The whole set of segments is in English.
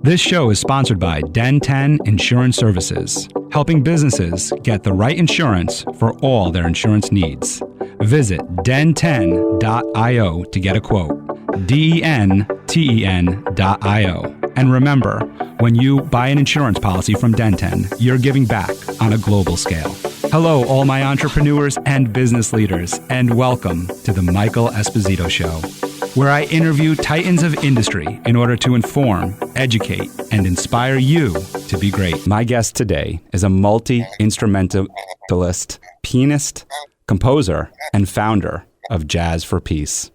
This show is sponsored by Den 10 Insurance Services, helping businesses get the right insurance for all their insurance needs. Visit den10.io to get a quote. DENTEN.io. And remember, when you buy an insurance policy from Den 10, you're giving back on a global scale. Hello, all my entrepreneurs and business leaders, and welcome to the Michael Esposito Show, where I interview titans of industry in order to inform, educate, and inspire you to be great. My guest today is a multi-instrumentalist, pianist, composer, and founder of Jazz for Peace.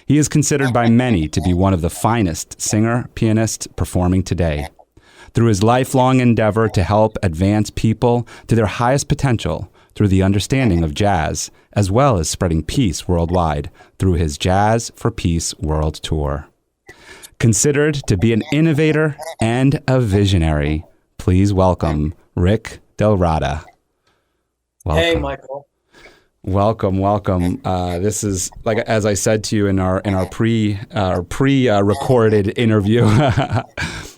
He is considered by many to be one of the finest singer-pianists performing today. Through his lifelong endeavor to help advance people to their highest potential through the understanding of jazz, as well as spreading peace worldwide through his Jazz for Peace World Tour. Considered to be an innovator and a visionary, please welcome Rick DellaRatta. Welcome. Hey, Michael. Welcome. This is, like as I said to you in our pre-recorded interview.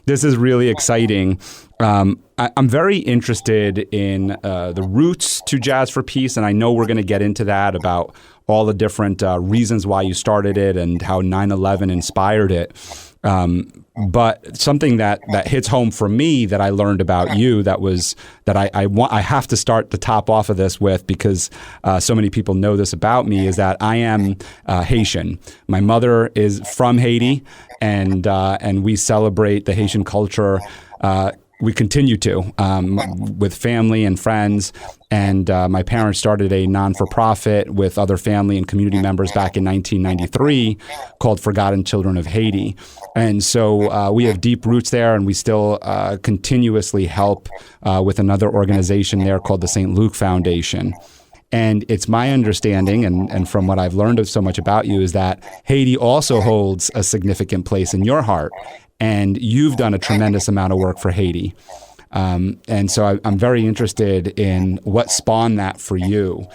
This is really exciting. I'm very interested in the roots to Jazz for Peace, and I know we're going to get into that about all the different reasons why you started it and how 9/11 inspired it. But something that hits home for me that I learned about you that I have to start the top off of this with, because so many people know this about me, is that I am Haitian. My mother is from Haiti, and we celebrate the Haitian culture. We continue to with family and friends. And my parents started a non-for-profit with other family and community members back in 1993 called Forgotten Children of Haiti. And so we have deep roots there, and we still continuously help with another organization there called the St. Luke Foundation. And it's my understanding, and from what I've learned of so much about you, is that Haiti also holds a significant place in your heart. And you've done a tremendous amount of work for Haiti. And so I'm very interested in what spawned that for you.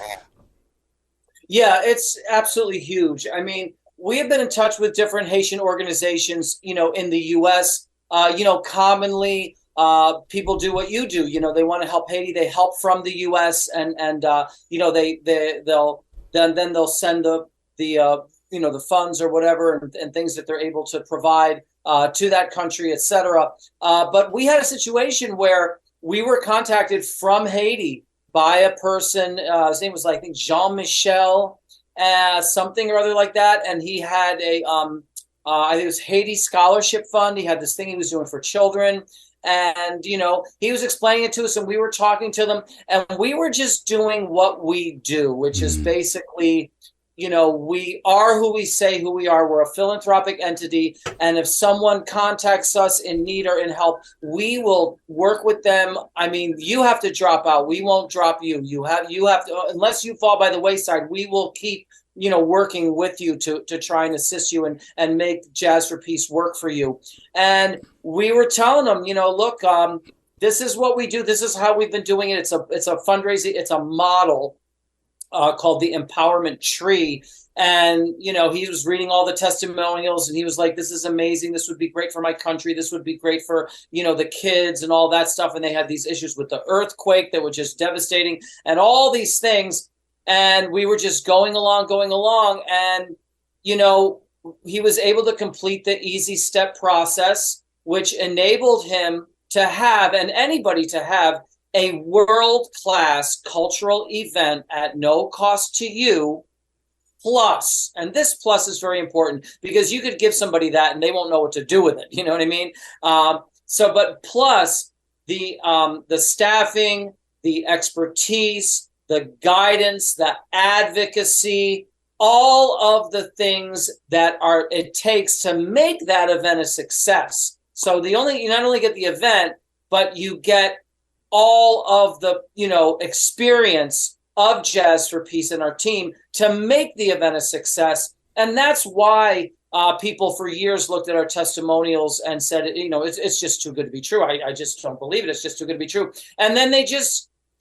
Yeah, it's absolutely huge. I mean, we have been in touch with different Haitian organizations, in the U.S. Commonly people do what you do. They want to help Haiti. They help from the U.S. and they'll send the funds or whatever and things that they're able to provide to that country, et cetera. But we had a situation where we were contacted from Haiti by a person. His name was, I think, Jean-Michel, something or other like that. And he had I think it was Haiti Scholarship Fund. He had this thing he was doing for children. And, he was explaining it to us, and we were talking to them, and we were just doing what we do, which is basically, we are who we say who we are. We're a philanthropic entity. And if someone contacts us in need or in help, we will work with them. I mean, you have to drop out. We won't drop you. You have to, unless you fall by the wayside, we will keep, working with you to try and assist you and make Jazz for Peace work for you. And we were telling them, look, this is what we do. This is how we've been doing it. It's a fundraising. It's a model called the Empowerment Tree. And, he was reading all the testimonials, and he was like, this is amazing. This would be great for my country. This would be great for, the kids and all that stuff. And they had these issues with the earthquake that were just devastating and all these things. And we were just going along. And, he was able to complete the easy step process, which enabled him to have, and anybody to have, a world-class cultural event at no cost to you, plus, and this plus is very important because you could give somebody that and they won't know what to do with it. You know what I mean? But plus the staffing, the expertise, the guidance, the advocacy, all of the things that it takes to make that event a success. So you not only get the event, but you get all of the, experience of Jazz for Peace and our team to make the event a success. And that's why people for years looked at our testimonials and said, it's just too good to be true. I just don't believe it. It's just too good to be true. And then they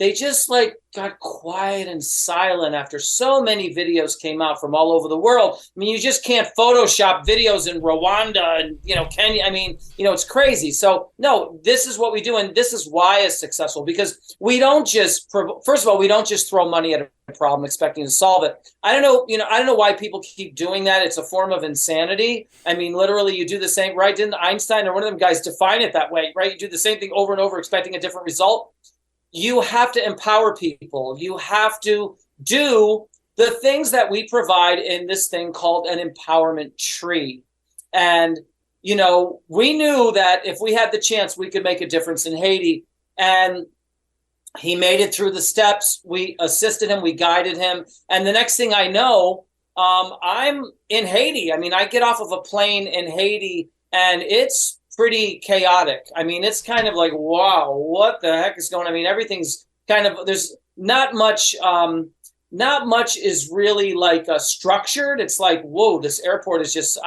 they just like got quiet and silent after so many videos came out from all over the world. I mean, you just can't Photoshop videos in Rwanda and, Kenya. I mean, it's crazy. So no, this is what we do. And this is why it's successful, because we don't just, first of all, we don't just throw money at a problem expecting to solve it. I don't know why people keep doing that. It's a form of insanity. I mean, literally you do the same, right? Didn't Einstein or one of them guys define it that way, right? You do the same thing over and over expecting a different result. You have to empower people. You have to do the things that we provide in this thing called an empowerment tree. And, we knew that if we had the chance, we could make a difference in Haiti. And he made it through the steps. We assisted him. We guided him. And the next thing I know, I'm in Haiti. I mean, I get off of a plane in Haiti, and it's pretty chaotic. I mean, it's kind of like, wow, what the heck is going on? I mean, everything's kind of, there's not much is really like structured. It's like, whoa, this airport is just,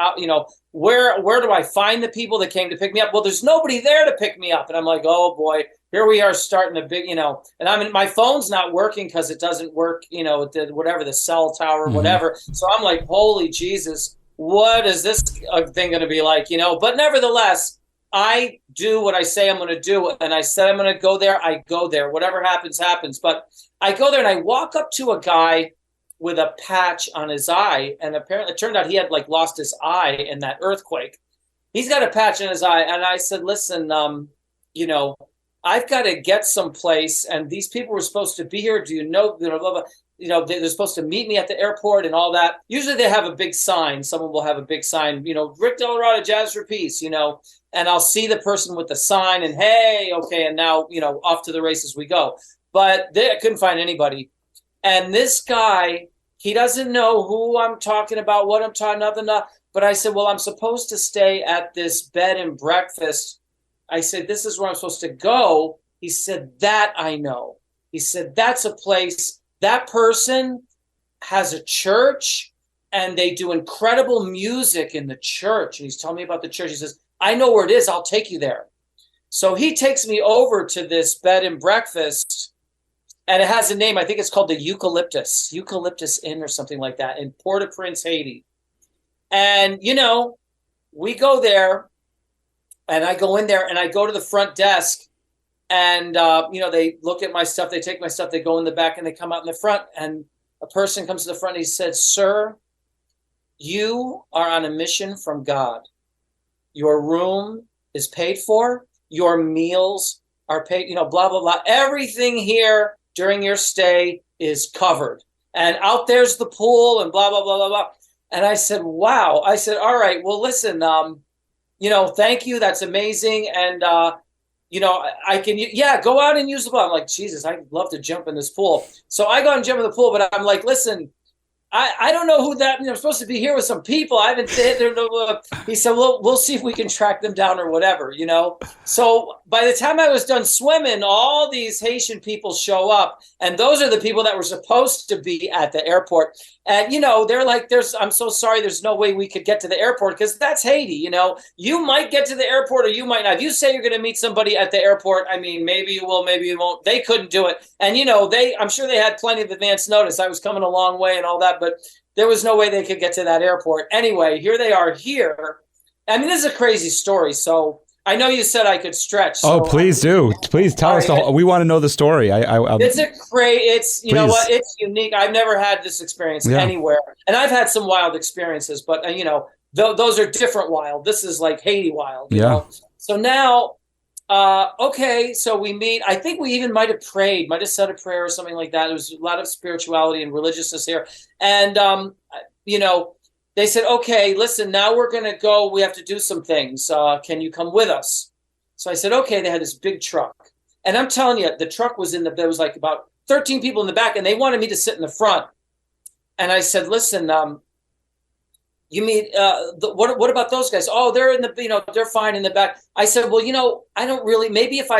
where do I find the people that came to pick me up? Well, there's nobody there to pick me up. And I'm like, oh boy, here we are starting a big, and my phone's not working because it doesn't work, the cell tower, whatever. So I'm like, holy Jesus, what is this thing going to be like, But nevertheless, I do what I say I'm going to do. And I said I'm going to go there. I go there. Whatever happens, happens. But I go there and I walk up to a guy with a patch on his eye. And apparently it turned out he had like lost his eye in that earthquake. He's got a patch on his eye. And I said, listen, I've got to get someplace. And these people were supposed to be here. Do you know, blah, blah, blah. They're supposed to meet me at the airport and all that. Usually they have a big sign. Someone will have a big sign, Rick DellaRatta, Jazz for Peace, and I'll see the person with the sign and, hey, okay. And now, off to the races we go. But I couldn't find anybody. And this guy, he doesn't know who I'm talking about, what I'm talking about. But I said, well, I'm supposed to stay at this bed and breakfast. I said, this is where I'm supposed to go. He said, that I know. He said, that's a place. That person has a church and they do incredible music in the church. And he's telling me about the church. He says, I know where it is. I'll take you there. So he takes me over to this bed and breakfast, and it has a name. I think it's called the Eucalyptus Inn or something like that in Port-au-Prince, Haiti. And, we go there, and I go in there and I go to the front desk. And, they look at my stuff, they take my stuff, they go in the back and they come out in the front. And a person comes to the front and he said, sir, you are on a mission from God. Your room is paid for. Your meals are paid, blah, blah, blah. Everything here during your stay is covered. And out there's the pool and blah, blah, blah, blah, blah. And I said, wow. I said, all right, well, listen, thank you. That's amazing. And, I can, go out and use the pool. I'm like, Jesus, I'd love to jump in this pool. So I go and jump in the pool, but I'm like, listen, I don't know who that, I'm supposed to be here with some people. I haven't, he said, well, we'll see if we can track them down or whatever, So by the time I was done swimming, all these Haitian people show up, and those are the people that were supposed to be at the airport. And, they're like, I'm so sorry, there's no way we could get to the airport because that's Haiti, You might get to the airport or you might not. If you say you're going to meet somebody at the airport, I mean, maybe you will, maybe you won't. They couldn't do it. And, I'm sure they had plenty of advance notice. I was coming a long way and all that, but there was no way they could get to that airport. Anyway, here they are here. I mean, this is a crazy story. So I know you said I could stretch. So please do. Please tell us. We want to know the story. It's you know what? It's unique. I've never had this experience anywhere. And I've had some wild experiences, but those are different wild. This is like Haiti wild. You know? So now, okay. So we meet, I think we even might have said a prayer or something like that. There was a lot of spirituality and religiousness here. And, they said, okay, listen, now we're going to go. We have to do some things. Can you come with us? So I said, okay. They had this big truck. And I'm telling you, the truck was there was like about 13 people in the back, and they wanted me to sit in the front. And I said, listen, you mean, what about those guys? Oh, they're in they're fine in the back. I said, well, I don't really, maybe if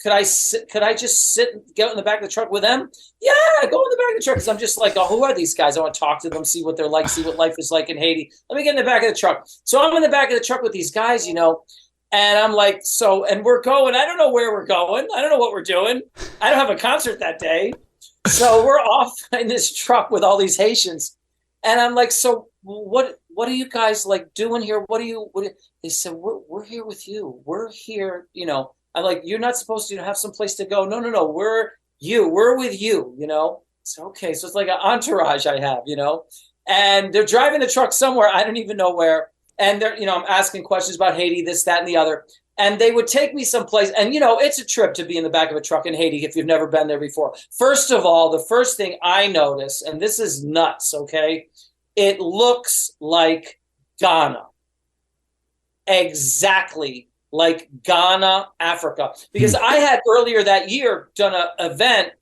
could I just sit and get in the back of the truck with them? Yeah, go in the back of the truck. Because I'm just like, oh, who are these guys? I want to talk to them, see what they're like, see what life is like in Haiti. Let me get in the back of the truck. So I'm in the back of the truck with these guys, And I'm like, so, and we're going, I don't know where we're going. I don't know what we're doing. I don't have a concert that day. So we're off in this truck with all these Haitians. And I'm like, so what are you guys like doing here? They said, we're here with you. We're here, I'm like, you're not supposed to have some place to go. No. We're with you, So, okay. So it's like an entourage I have, and they're driving the truck somewhere. I don't even know where. And they're, I'm asking questions about Haiti, this, that, and the other. And they would take me someplace. And, it's a trip to be in the back of a truck in Haiti if you've never been there before. First of all, the first thing I notice, and this is nuts, okay? It looks like Ghana. Exactly like Ghana, Africa. Because I had earlier that year done an event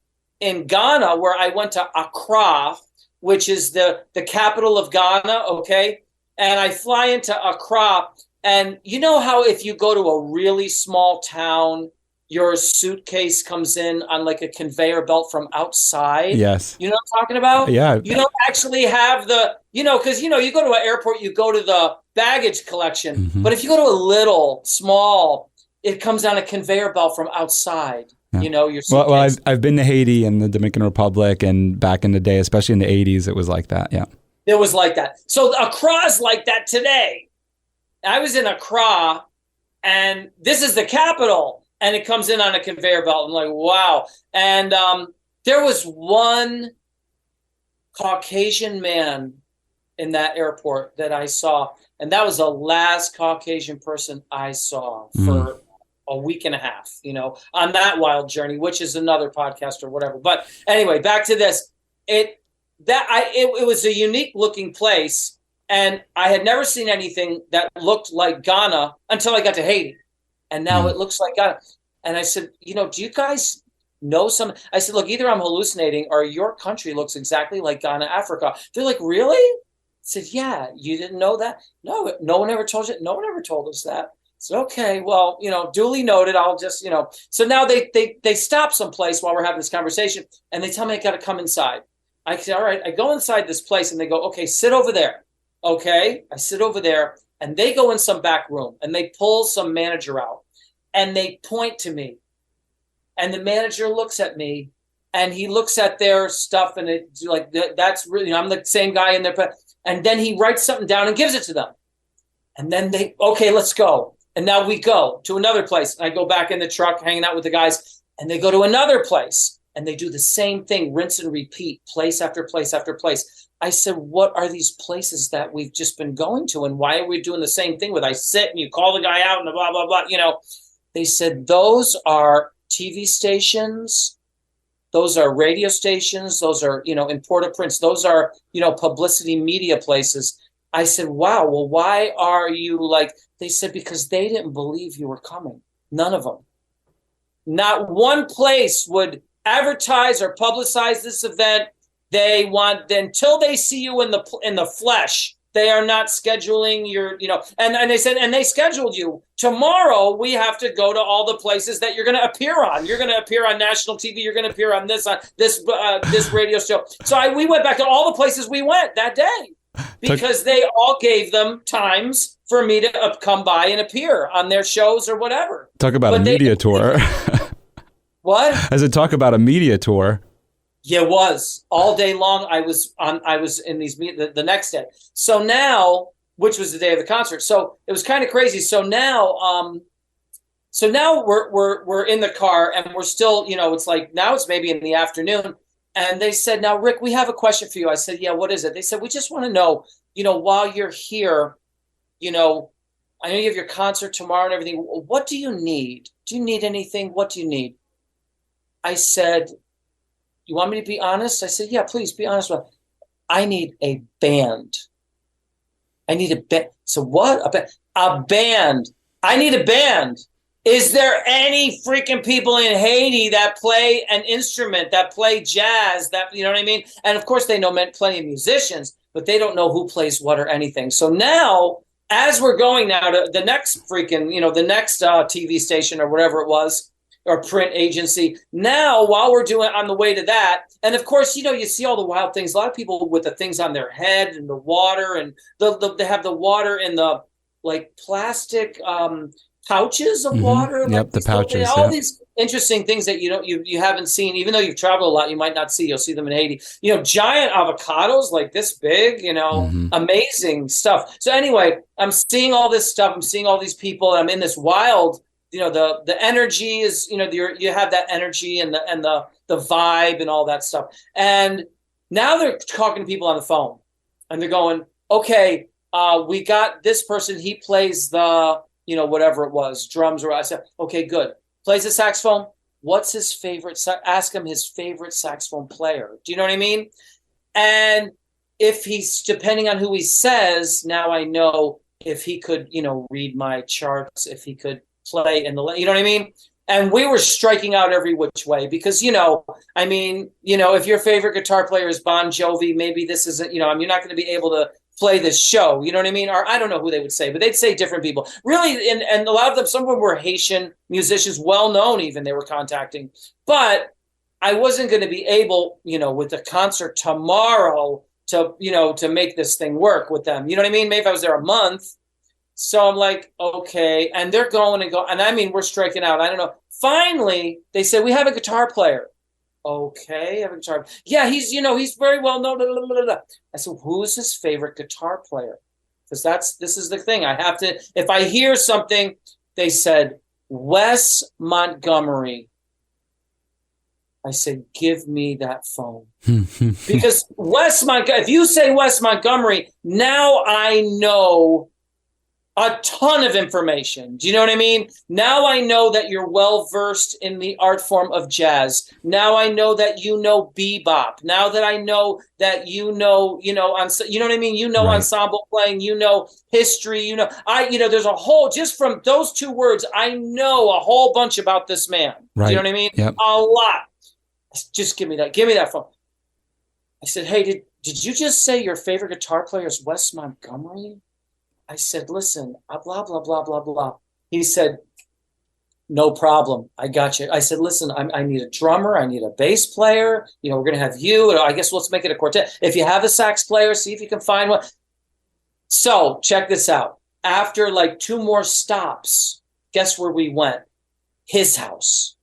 in Ghana where I went to Accra, which is the capital of Ghana, okay? And I fly into Accra, and you know how if you go to a really small town, your suitcase comes in on like a conveyor belt from outside? Yes. You know what I'm talking about? Yeah. You don't actually have because, you go to an airport, you go to the baggage collection. Mm-hmm. But if you go to a little, small, it comes on a conveyor belt from outside. Yeah. Your suitcase. Well, I've been to Haiti and the Dominican Republic, and back in the day, especially in the 80s, it was like that. Yeah. It was like that. So Accra's like that today. I was in Accra, and this is the capital, and it comes in on a conveyor belt. I'm like, wow. And there was one Caucasian man in that airport that I saw, and that was the last Caucasian person I saw for a week and a half, on that wild journey, which is another podcast or whatever. But anyway, back to this. It was a unique looking place, and I had never seen anything that looked like Ghana until I got to Haiti, and now it looks like Ghana. And I said, do you guys know some? I said, look, either I'm hallucinating or your country looks exactly like Ghana, Africa. They're like, really? I said, yeah. You didn't know that? No one ever told you. No one ever told us that. I said, okay, well, duly noted. I'll just, So now they stop someplace while we're having this conversation, and they tell me I got to come inside. I say, all right, I go inside this place, and they go, okay, sit over there. Okay, I sit over there, and they go in some back room, and they pull some manager out, and they point to me, and the manager looks at me, and he looks at their stuff, and it's like, that's really, I'm the same guy in there, and then he writes something down and gives it to them, and then okay, let's go, and now we go to another place, and I go back in the truck, hanging out with the guys, and they go to another place. And they do the same thing, rinse and repeat, place after place after place. I said, what are these places that we've just been going to? And why are we doing the same thing with I sit and you call the guy out and blah, blah, blah. They said, those are TV stations. Those are radio stations. Those are, in Port-au-Prince. Those are, publicity media places. I said, wow, well, why are you like, they said, because they didn't believe you were coming. None of them. Not one place would advertise or publicize this event. They want until they see you in the flesh. They are not scheduling your, and they said, and they scheduled you tomorrow. We have to go to all the places that you're going to appear on. You're going to appear on national TV. You're going to appear on this radio show. So we went back to all the places we went that day because they all gave them times for me to come by and appear on their shows or whatever. Talk about a media tour. What? As a talk about a media tour. Yeah, it was all day long. I was in these the next day. So now, which was the day of the concert. So it was kind of crazy. So now we're in the car and we're still, it's like now it's maybe in the afternoon. And they said, now, Rick, we have a question for you. I said, yeah, what is it? They said, we just want to know, while you're here, I know you have your concert tomorrow and everything. What do you need? Do you need anything? What do you need? I said, you want me to be honest? I said, yeah, please be honest with me. I need a band. I need a band. So what? A band. I need a band. Is there any freaking people in Haiti that play an instrument, that play jazz, that, you know what I mean? And of course they know plenty of musicians, but they don't know who plays what or anything. So now, as we're going now to the next freaking, the next TV station or whatever it was, or print agency. Now, while we're doing on the way to that, and of course, you see all the wild things. A lot of people with the things on their head and the water, and they have the water in the like plastic pouches of water. Yep, the pouches. All these interesting things that you haven't seen, even though you've traveled a lot, you might not see. You'll see them in Haiti. Giant avocados like this big. Amazing stuff. So anyway, I'm seeing all this stuff. I'm seeing all these people. I'm in this wild. The energy is. You have that energy and the vibe and all that stuff. And now they're talking to people on the phone, and they're going, okay, we got this person. He plays the whatever it was, drums, or I said, okay, good. Plays the saxophone. What's his favorite? Ask him his favorite saxophone player. Do you know what I mean? And if he's, depending on who he says, now I know if he could, read my charts, if he could play in the, you know what I mean? And we were striking out every which way because, if your favorite guitar player is Bon Jovi, maybe this isn't, you're not going to be able to play this show, you know what I mean? Or I don't know who they would say, but they'd say different people. Really, and a lot of them, some of them were Haitian musicians, well-known even, they were contacting. But I wasn't going to be able, with the concert tomorrow to make this thing work with them. You know what I mean? Maybe if I was there a month. So I'm like, okay. And they're going and going. And I mean, we're striking out. I don't know. Finally, they said, we have a guitar player. Okay, I have a guitar. Yeah, he's very well known. Blah, blah, blah, blah. I said, who's his favorite guitar player? Because this is the thing. I have to, if I hear something, they said, Wes Montgomery. I said, give me that phone. Because if you say Wes Montgomery, now I know a ton of information. Do you know what I mean? Now I know that you're well-versed in the art form of jazz. Now I know that you know bebop. Now that I know that you know what I mean? Right. Ensemble playing, history, there's a whole, just from those two words, I know a whole bunch about this man. Right. Do you know what I mean? Yep. A lot. Just give me that phone. I said, hey, did you just say your favorite guitar player is Wes Montgomery? I said, listen, blah, blah, blah, blah, blah. He said, no problem. I got you. I said, listen, I need a drummer. I need a bass player. We're going to have you. I guess let's make it a quartet. If you have a sax player, see if you can find one. So check this out. After like 2 more stops, guess where we went? His house.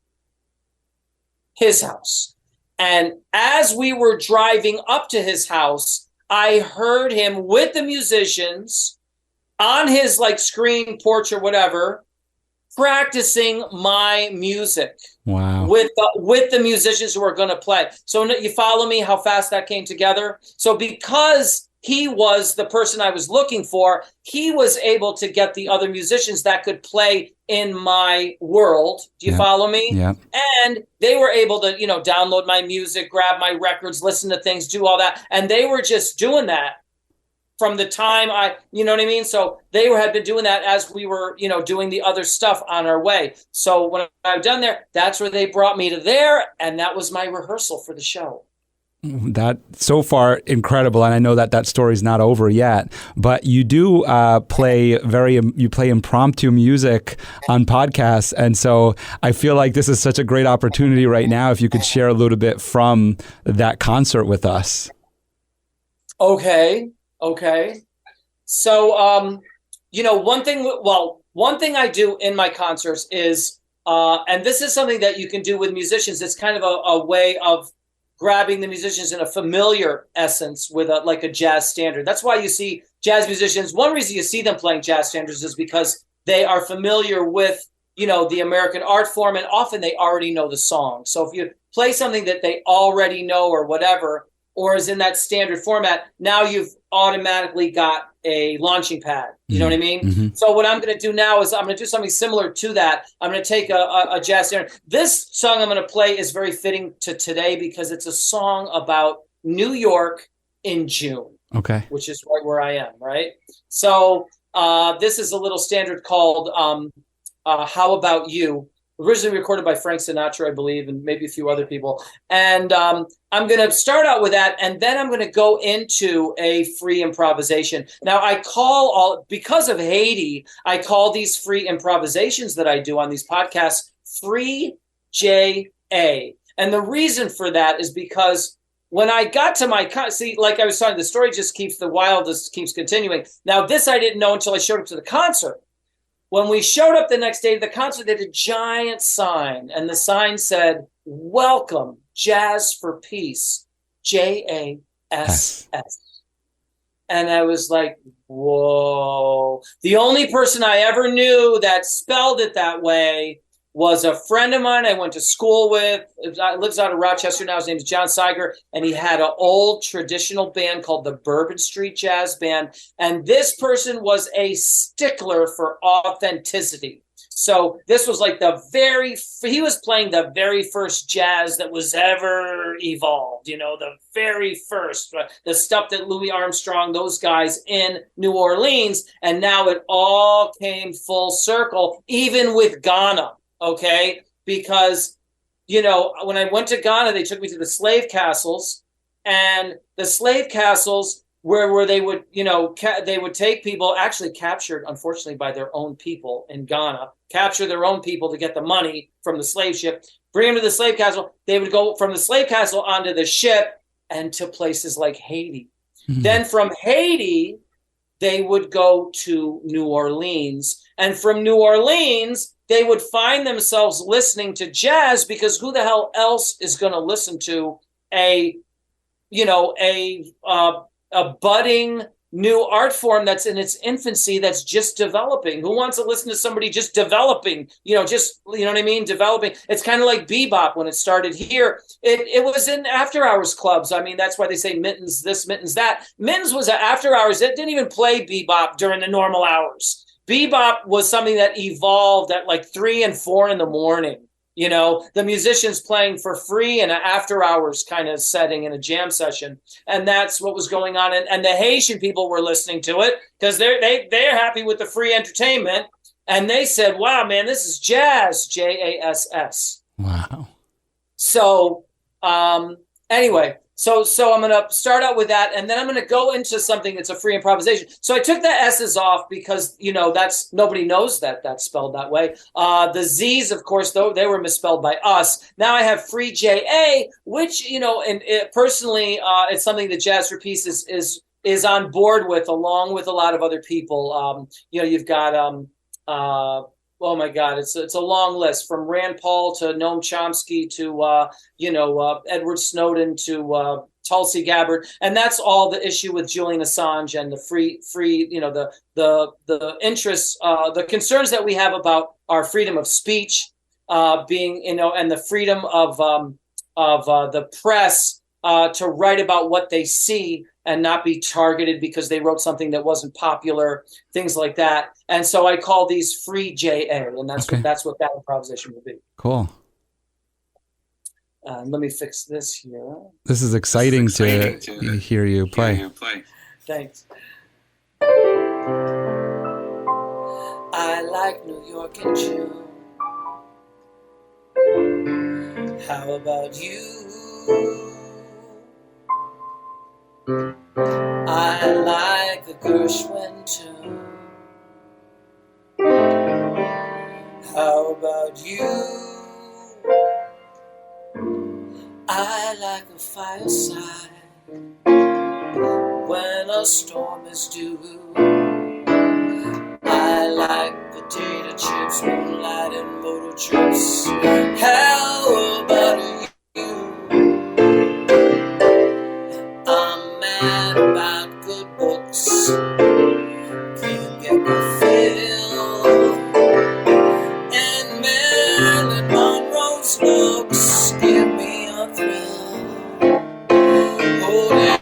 And as we were driving up to his house, I heard him with the musicians on his screen porch or whatever, practicing my music. Wow. With the musicians who are going to play. So you follow me how fast that came together? So because he was the person I was looking for, he was able to get the other musicians that could play in my world. Do you follow me? Yeah. And they were able to, download my music, grab my records, listen to things, do all that. And they were just doing that from the time you know what I mean? So they had been doing that as we were, doing the other stuff on our way. So when I've done there, that's where they brought me to there. And that was my rehearsal for the show. That so far incredible, and I know that story's not over yet. But you do play impromptu music on podcasts, and so I feel like this is such a great opportunity right now. If you could share a little bit from that concert with us. Okay. So one thing I do in my concerts is, and this is something that you can do with musicians. It's kind of a way of grabbing the musicians in a familiar essence with a jazz standard. That's why you see jazz musicians. One reason you see them playing jazz standards is because they are familiar with, the American art form, and often they already know the song. So if you play something that they already know or whatever, or is in that standard format, now you've automatically got a launching pad. You know what I mean? Mm-hmm. So what I'm going to do now is I'm going to do something similar to that. I'm going to take a jazz standard. This song I'm going to play is very fitting to today because it's a song about New York in June. Okay. Which is right where I am, right? So this is a little standard called How About You? Originally recorded by Frank Sinatra, I believe, and maybe a few other people. And I'm going to start out with that, and then I'm going to go into a free improvisation. Now, because of Haiti, I call these free improvisations that I do on these podcasts Free JA. And the reason for that is because when I got to like I was saying, the story just keeps continuing. Now, this I didn't know until I showed up to the concert. When we showed up the next day to the concert, they had a giant sign, and the sign said, "Welcome, Jazz for Peace, JASS." And I was like, whoa. The only person I ever knew that spelled it that way was a friend of mine I went to school with. Lives out of Rochester now. His name is John Seiger, and he had an old traditional band called the Bourbon Street Jazz Band. And this person was a stickler for authenticity. So this was like he was playing the very first jazz that was ever evolved, you know, the very first, the stuff that Louis Armstrong, those guys in New Orleans. And now it all came full circle, even with Ghana, okay? Because, you know, when I went to Ghana, they took me to the slave castles, and the slave castles where they would, you know, they would take people actually captured, unfortunately, by their own people in Ghana, capture their own people to get the money from the slave ship, bring them to the slave castle. They would go from the slave castle onto the ship and to places like Haiti. Mm-hmm. Then from Haiti, they would go to New Orleans. And from New Orleans, they would find themselves listening to jazz, because who the hell else is going to listen to a budding new art form that's in its infancy, that's just developing? Who wants to listen to somebody just developing, just, you know what I mean? Developing. It's kind of like bebop when it started here. It was in after hours clubs. I mean, that's why they say Mittens this, Mittens that. Mittens was an after hours. It didn't even play bebop during the normal hours. Bebop was something that evolved at like 3 and 4 in the morning. You know, the musicians playing for free in an after hours kind of setting in a jam session. And that's what was going on. And the Haitian people were listening to it because they're happy with the free entertainment. And they said, wow, man, this is jazz, JASS. Wow. So anyway, so I'm going to start out with that, and then I'm going to go into something that's a free improvisation. So I took the S's off because, that's nobody knows that that's spelled that way. The Z's, of course, though, they were misspelled by us. Now I have free JA, which, personally, it's something that Jazz for Peace is on board with, along with a lot of other people. You've got oh my God, it's a long list, from Rand Paul to Noam Chomsky to Edward Snowden to Tulsi Gabbard, and that's all the issue with Julian Assange and the free the interests, the concerns that we have about our freedom of speech, being and the freedom of the press to write about what they see and not be targeted because they wrote something that wasn't popular, things like that. And so I call these free JA, and that's what that improvisation will be. Cool. Let me fix this here. This is exciting to hear you play. Thanks. I like New York in June. How about you? I like the Gershwin tune. How about you? I like a fireside when a storm is due. I like potato chips, moonlight, and motor trips. How about you? I'm mad about good books. Can't get my fill. And Marilyn Monroe's looks give me a thrill. Holding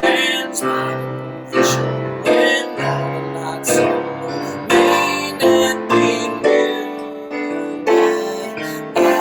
hands by the vision when all the lights on may not be real, but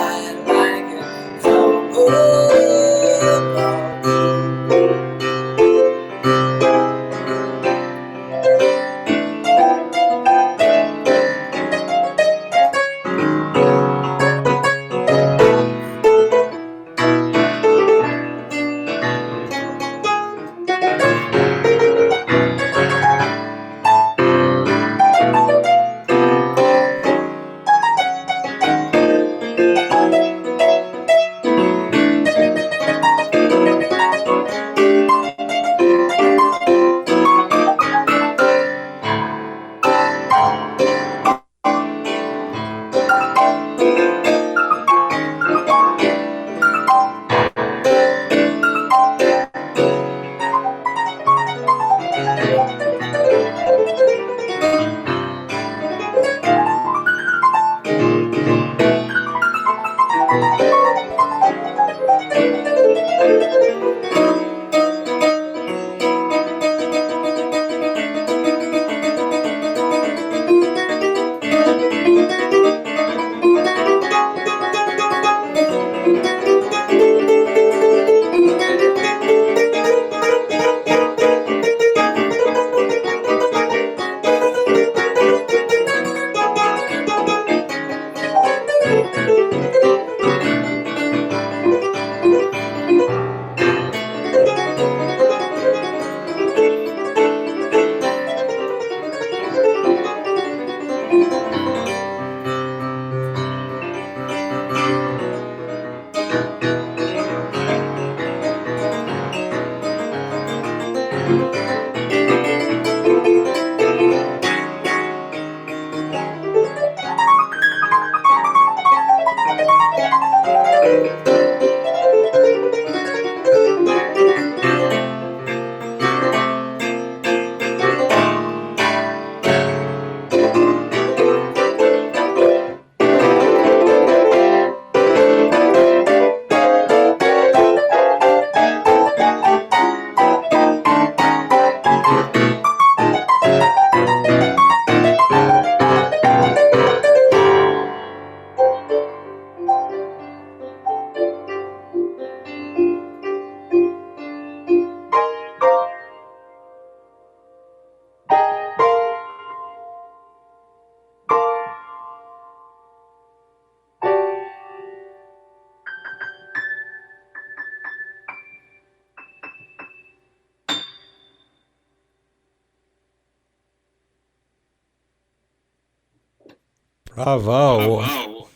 Bravo.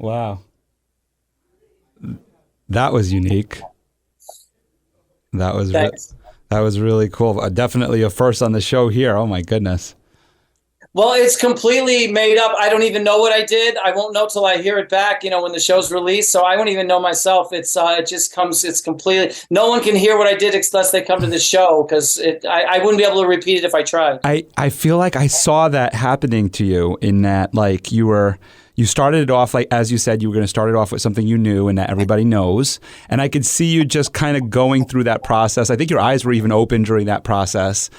Wow. That was unique. That was Thanks. that was really cool. Definitely a first on the show here. Oh my goodness. Well, it's completely made up. I don't even know what I did. I won't know till I hear it back, when the show's released. So I won't even know myself. It just comes, it's completely, no one can hear what I did unless they come to the show, because I wouldn't be able to repeat it if I tried. I feel like I saw that happening to you, in that, like, you started it off, like, as you said, you were going to start it off with something you knew and that everybody knows. And I could see you just kind of going through that process. I think your eyes were even open during that process.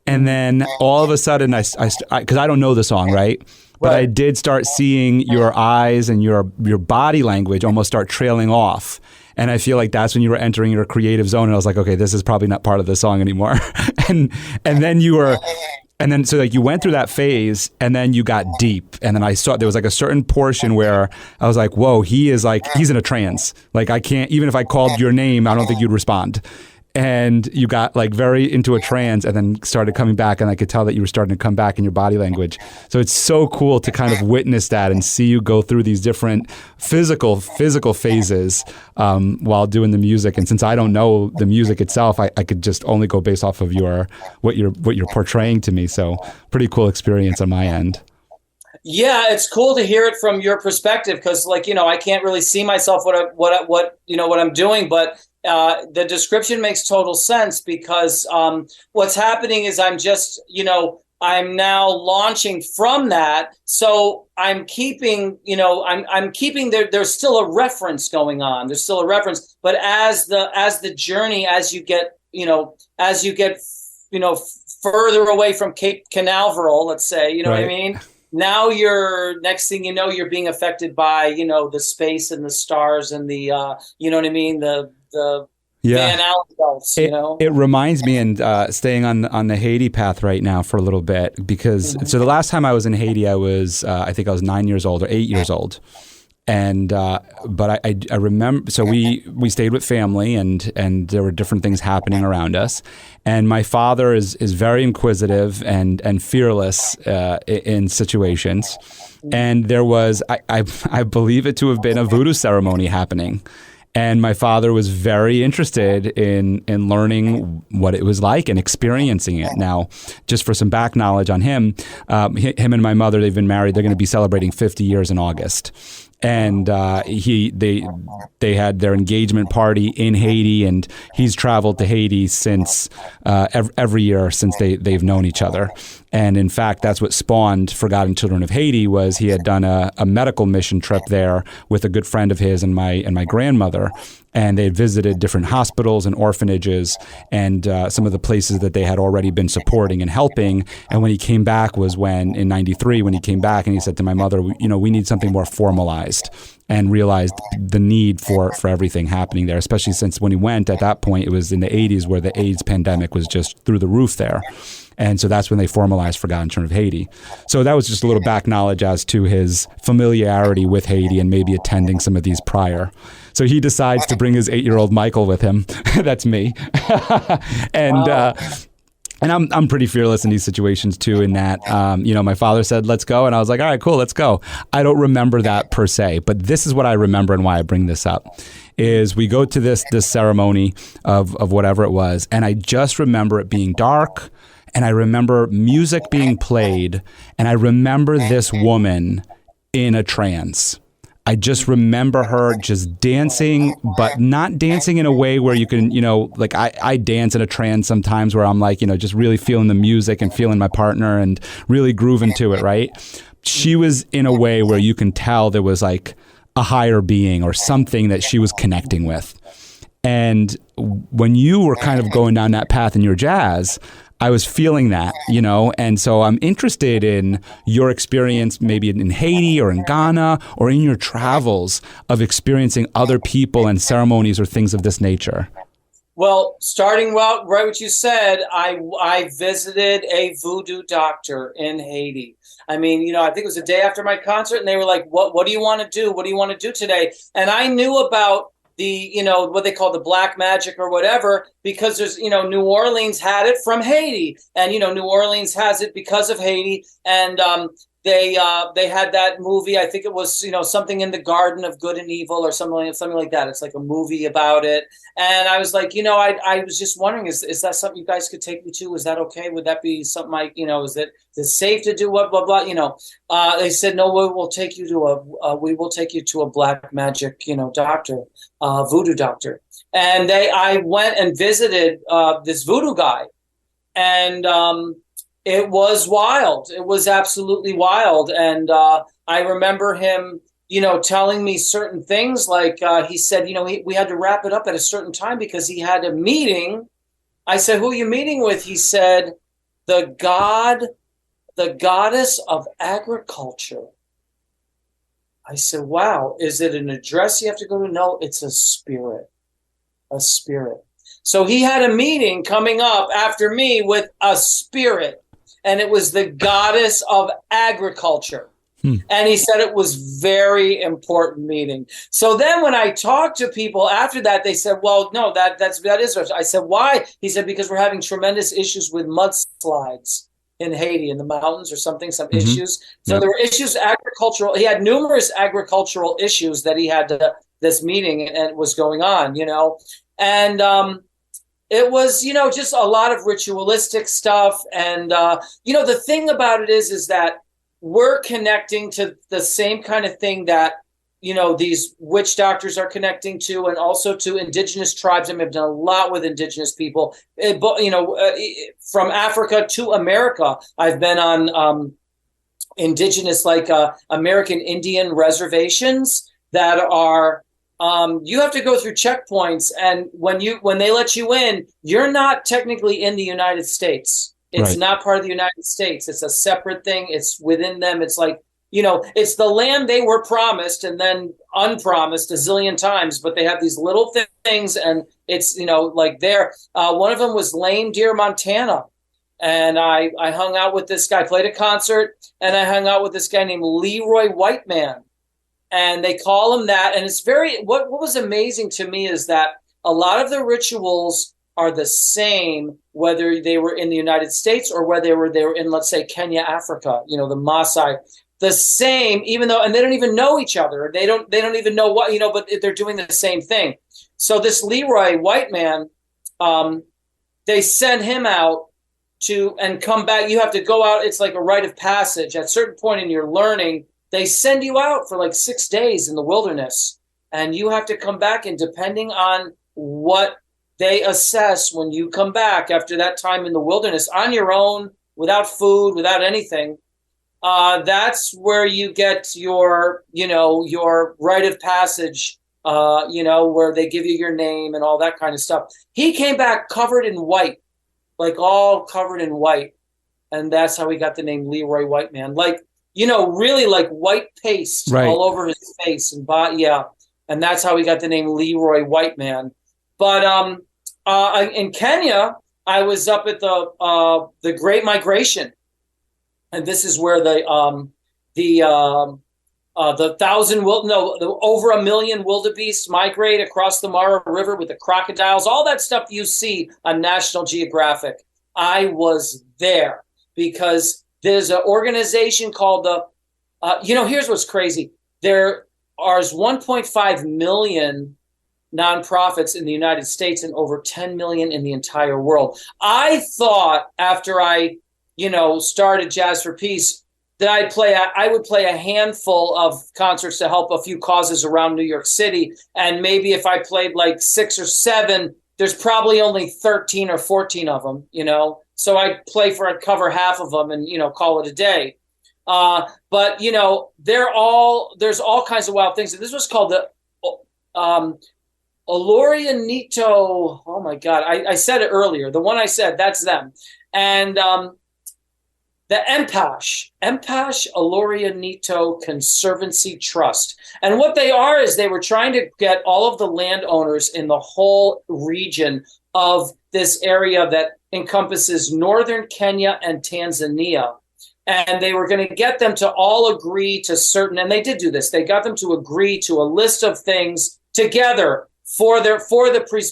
And then all of a sudden, because I don't know the song, right? But I did start seeing your eyes and your body language almost start trailing off. And I feel like that's when you were entering your creative zone. And I was like, okay, this is probably not part of the song anymore. and then so like you went through that phase, and then you got deep. And then I saw there was like a certain portion where I was like, whoa, he's in a trance. Like, I can't, even if I called your name, I don't think you'd respond. And you got like very into a trance, and then started coming back, and I could tell that you were starting to come back in your body language. So it's so cool to kind of witness that and see you go through these different physical phases while doing the music. And since I don't know the music itself, I could just only go based off of what you're portraying to me. So pretty cool experience on my end. Yeah, it's cool to hear it from your perspective, because, like, I can't really see myself what I'm doing, but the description makes total sense, because what's happening is I'm just, I'm now launching from that. So I'm keeping, I'm keeping there's still a reference going on. There's still a reference, but as the journey, as you get further away from Cape Canaveral, let's say, Right. what I mean? Now next thing you know, you're being affected by, the space and the stars and the, the Van Allen belts, It reminds me, and staying on the Haiti path right now for a little bit, because so the last time I was in Haiti, I was I think I was 9 years old or 8 years old, and but I remember, so we stayed with family, and there were different things happening around us, and my father is very inquisitive and fearless in situations, and there was I believe it to have been a voodoo ceremony happening. And my father was very interested in learning what it was like and experiencing it. Now, just for some back knowledge on him, him and my mother, they've been married. They're going to be celebrating 50 years in August. And they had their engagement party in Haiti, and he's traveled to Haiti since every year since they've known each other. And in fact, that's what spawned Forgotten Children of Haiti. Was he had done a medical mission trip there with a good friend of his and my grandmother. And they had visited different hospitals and orphanages and some of the places that they had already been supporting and helping. And when he came back was in 93, when he came back and he said to my mother, we need something more formalized, and realized the need for everything happening there, especially since when he went at that point, it was in the 80s where the AIDS pandemic was just through the roof there. And so that's when they formalized Forgotten Children of Haiti. So that was just a little back knowledge as to his familiarity with Haiti and maybe attending some of these prior. So he decides to bring his 8-year-old Michael with him. That's me. And I'm pretty fearless in these situations too, in that, my father said, let's go. And I was like, all right, cool, let's go. I don't remember that per se, but this is what I remember and why I bring this up. Is we go to this ceremony of whatever it was. And I just remember it being dark. And I remember music being played. And I remember this woman in a trance. I just remember her just dancing, but not dancing in a way where you can, like I dance in a trance sometimes where I'm like, just really feeling the music and feeling my partner and really grooving to it, right? She was in a way where you can tell there was like a higher being or something that she was connecting with. And when you were kind of going down that path in your jazz, I was feeling that, and so I'm interested in your experience maybe in Haiti or in Ghana or in your travels of experiencing other people and ceremonies or things of this nature. Well, starting right what you said, I visited a voodoo doctor in Haiti. I mean, I think it was the day after my concert, and they were like, what do you want to do? What do you want to do today? And I knew about the, what they call the black magic or whatever, because there's, New Orleans had it from Haiti, and, New Orleans has it because of Haiti. And they had that movie, I think it was, something in the Garden of Good and Evil or something like that. It's like a movie about it. And I was like, I was just wondering, is that something you guys could take me to? Is that okay? Would that be something is it safe to do what, blah, blah, they said, no, we will take you to a black magic, doctor, voodoo doctor. And I went and visited this voodoo guy, and it was wild. It was absolutely wild. And I remember him, telling me certain things, like he said, we had to wrap it up at a certain time because he had a meeting. I said, who are you meeting with? He said, the goddess of agriculture. I said, wow, is it an address you have to go to? No, it's a spirit. So he had a meeting coming up after me with a spirit, and it was the goddess of agriculture. And he said it was very important meeting. So then when I talked to people after that, they said, well, no, that is. I said, why? He said, because we're having tremendous issues with mudslides in Haiti, in the mountains or some issues. So there were issues, agricultural. He had numerous agricultural issues that he had this meeting and was going on, and it was, just a lot of ritualistic stuff. And, the thing about it is that we're connecting to the same kind of thing that, these witch doctors are connecting to, and also to indigenous tribes. I mean, I've done a lot with indigenous people, from Africa to America. I've been on indigenous, American Indian reservations that are, you have to go through checkpoints, and when they let you in, you're not technically in the United States. It's right. Not part of the United States. It's a separate thing. It's within them. It's like, it's the land they were promised and then unpromised a zillion times, but they have these little things, and it's, like there. One of them was Lame Deer, Montana. And I hung out with this guy, played a concert, and I hung out with this guy named Leroy Whiteman. And they call him that. And it's what was amazing to me is that a lot of the rituals are the same, whether they were in the United States or whether they were in, let's say, Kenya, Africa, the Maasai. the same, even though, and they don't even know each other. They don't even know what, but they're doing the same thing. So this Leroy white man, they send him out and come back. You have to go out. It's like a rite of passage. At a certain point in your learning, they send you out for like 6 days in the wilderness, and you have to come back. And depending on what they assess when you come back after that time in the wilderness on your own, without food, without anything, that's where you get your rite of passage, where they give you your name and all that kind of stuff. He came back covered in white, like all covered in white. And that's how he got the name Leroy White Man. Like, really like white paste all over his face and body. Yeah. And that's how he got the name Leroy White Man. But in Kenya, I was up at the Great Migration. And this is where the over 1 million wildebeest migrate across the Mara River with the crocodiles, all that stuff you see on National Geographic. I was there because there's an organization called here's what's crazy. There are 1.5 million nonprofits in the United States and over 10 million in the entire world. I thought after I started Jazz for Peace, that I would play a handful of concerts to help a few causes around New York City. And maybe if I played like 6 or 7, there's probably only 13 or 14 of them, So I'd cover half of them and, call it a day. But, there's all kinds of wild things. And this was called the Olorianito. Oh, my God. I said it earlier. The one I said, that's them. And the Empash Olorianito Conservancy Trust. And what they are is they were trying to get all of the landowners in the whole region of this area that encompasses northern Kenya and Tanzania. And they were going to get them to all agree to certain, and they did do this. They got them to agree to a list of things together for the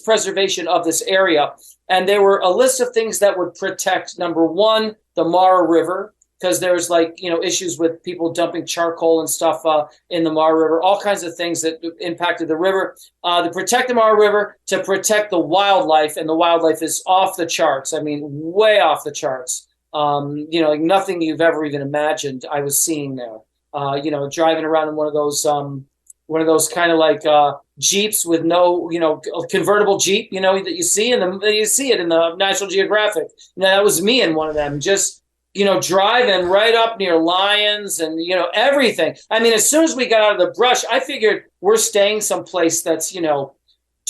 preservation of this area. And there were a list of things that would protect, number one, the Mara River, because there's issues with people dumping charcoal and stuff in the Mara River, all kinds of things that impacted the river. To protect the Mara River, to protect the wildlife, and the wildlife is off the charts. I mean, way off the charts. Like nothing you've ever even imagined I was seeing there. Driving around in one of those kind of like Jeeps with no, convertible Jeep, that you see you see it in the National Geographic. That was me in one of them, just, driving right up near lions and, everything. I mean, as soon as we got out of the brush, I figured we're staying someplace that's,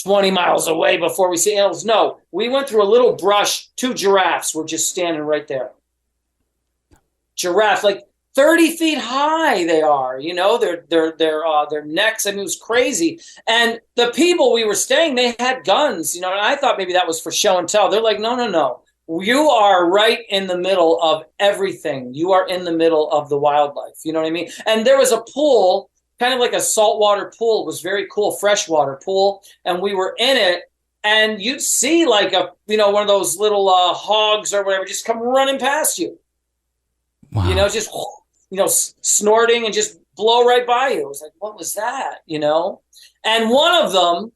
20 miles away before we see animals. No, we went through a little brush. 2 giraffes were just standing right there. Giraffe, like 30 feet high they are, their necks. I mean, it was crazy. And the people we were staying, they had guns, and I thought maybe that was for show and tell. They're like, no. You are right in the middle of everything. You are in the middle of the wildlife. You know what I mean? And there was a pool, kind of like a saltwater pool. It was very cool, freshwater pool. And we were in it, and you'd see like one of those little hogs or whatever just come running past you. Wow. Just snorting and just blow right by you. It was like, what was that? And one of them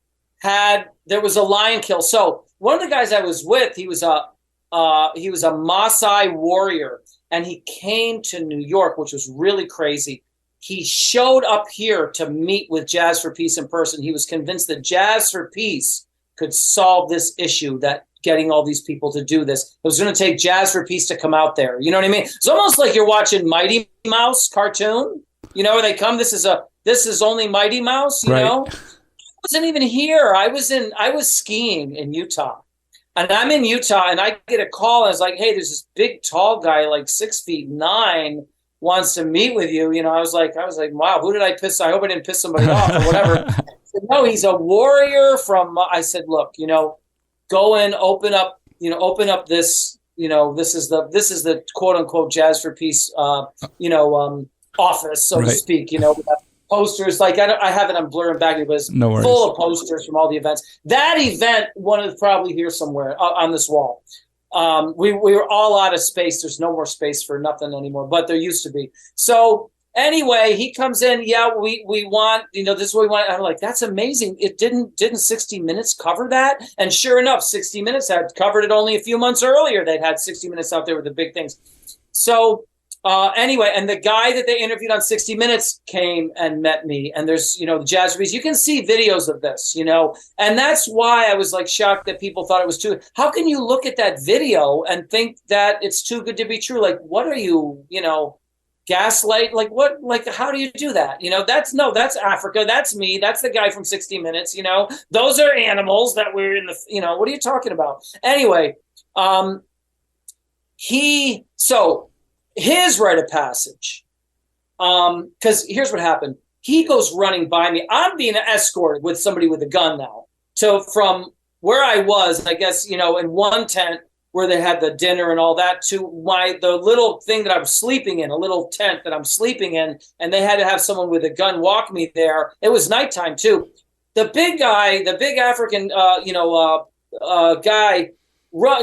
there was a lion kill. So one of the guys I was with, he was a Maasai warrior, and he came to New York, which was really crazy. He showed up here to meet with Jazz for Peace in person. He was convinced that Jazz for Peace could solve this issue, that getting all these people to do this. It was going to take Jazz for Peace to come out there. You know what I mean? It's almost like you're watching Mighty Mouse cartoon, where they come. This is only Mighty Mouse, you know? I wasn't even here. I was skiing in Utah, and I'm in Utah, and I get a call. And I was like, hey, there's this big, tall guy, like 6'9", wants to meet with you. I was like, wow, who did I piss? I hope I didn't piss somebody off or whatever. I said, no, he's a warrior from, I said, look, go and open up this, this is the quote unquote Jazz for Peace, office, so to speak, with posters. Like I have it, I'm blurring back, but it's full of posters from all the events. That event, one is probably here somewhere on this wall. We were all out of space. There's no more space for nothing anymore, but there used to be. So Anyway, he comes in. Yeah, we want, this is what we want. I'm like, that's amazing. It didn't 60 Minutes cover that? And sure enough, 60 Minutes had covered it only a few months earlier. They'd had 60 Minutes out there with the big things. So anyway, and the guy that they interviewed on 60 Minutes came and met me. And there's, the Jazz Bees. You can see videos of this, and that's why I was like shocked that people thought it was too. How can you look at that video and think that it's too good to be true? Like, what are you, gaslight? Like what? Like, how do you do that? That's Africa. That's me. That's the guy from 60 Minutes. Those are animals that we're in the, what are you talking about? Anyway, his rite of passage, because here's what happened. He goes running by me. I'm being escorted with somebody with a gun now. So from where I was, I guess, in one tent where they had the dinner and all that, to the little thing that I'm sleeping in, a little tent that I'm sleeping in, and they had to have someone with a gun walk me there. It was nighttime too. The big guy, the big African, guy,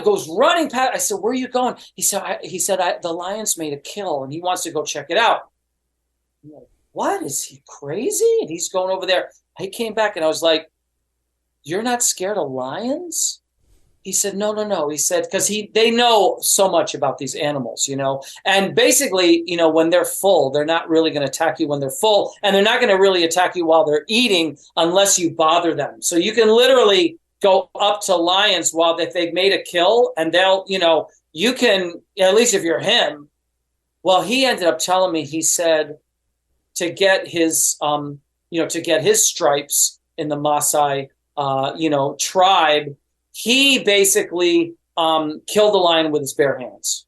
goes running past. I said, "Where are you going?" He said, the Lions made a kill and he wants to go check it out. I'm like, what? Is he crazy? And he's going over there. He came back and I was like, "You're not scared of lions?" He said, no. He said, because they know so much about these animals, and basically, when they're full, they're not really going to attack you when they're full, and they're not going to really attack you while they're eating unless you bother them. So you can literally go up to lions if they've made a kill, and they'll, you can, at least if you're him. Well, he ended up telling me, he said, to get his stripes in the Maasai, tribe, he basically killed a lion with his bare hands.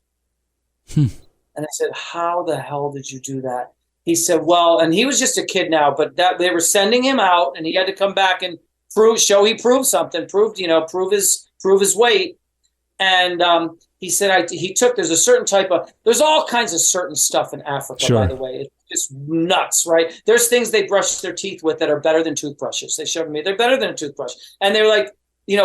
And I said, how the hell did you do that? He said, well, and he was just a kid now, but that they were sending him out and he had to come back and show he proved something, prove his weight. And he said, there's all kinds of certain stuff in Africa, sure. By the way. It's just nuts, right? There's things they brush their teeth with that are better than toothbrushes. They showed me they're better than a toothbrush. And they're like,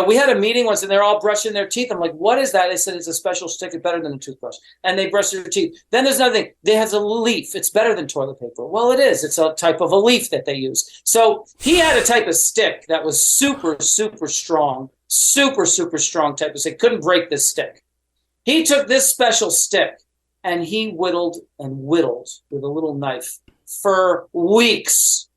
we had a meeting once and they're all brushing their teeth. I'm like, what is that? They said, it's a special stick. It's better than a toothbrush. And they brush their teeth. Then there's another thing. They have a leaf. It's better than toilet paper. Well, it is. It's a type of a leaf that they use. So he had a type of stick that was super, super strong, super, super strong type of stick. Couldn't break this stick. He took this special stick and he whittled and whittled with a little knife for weeks,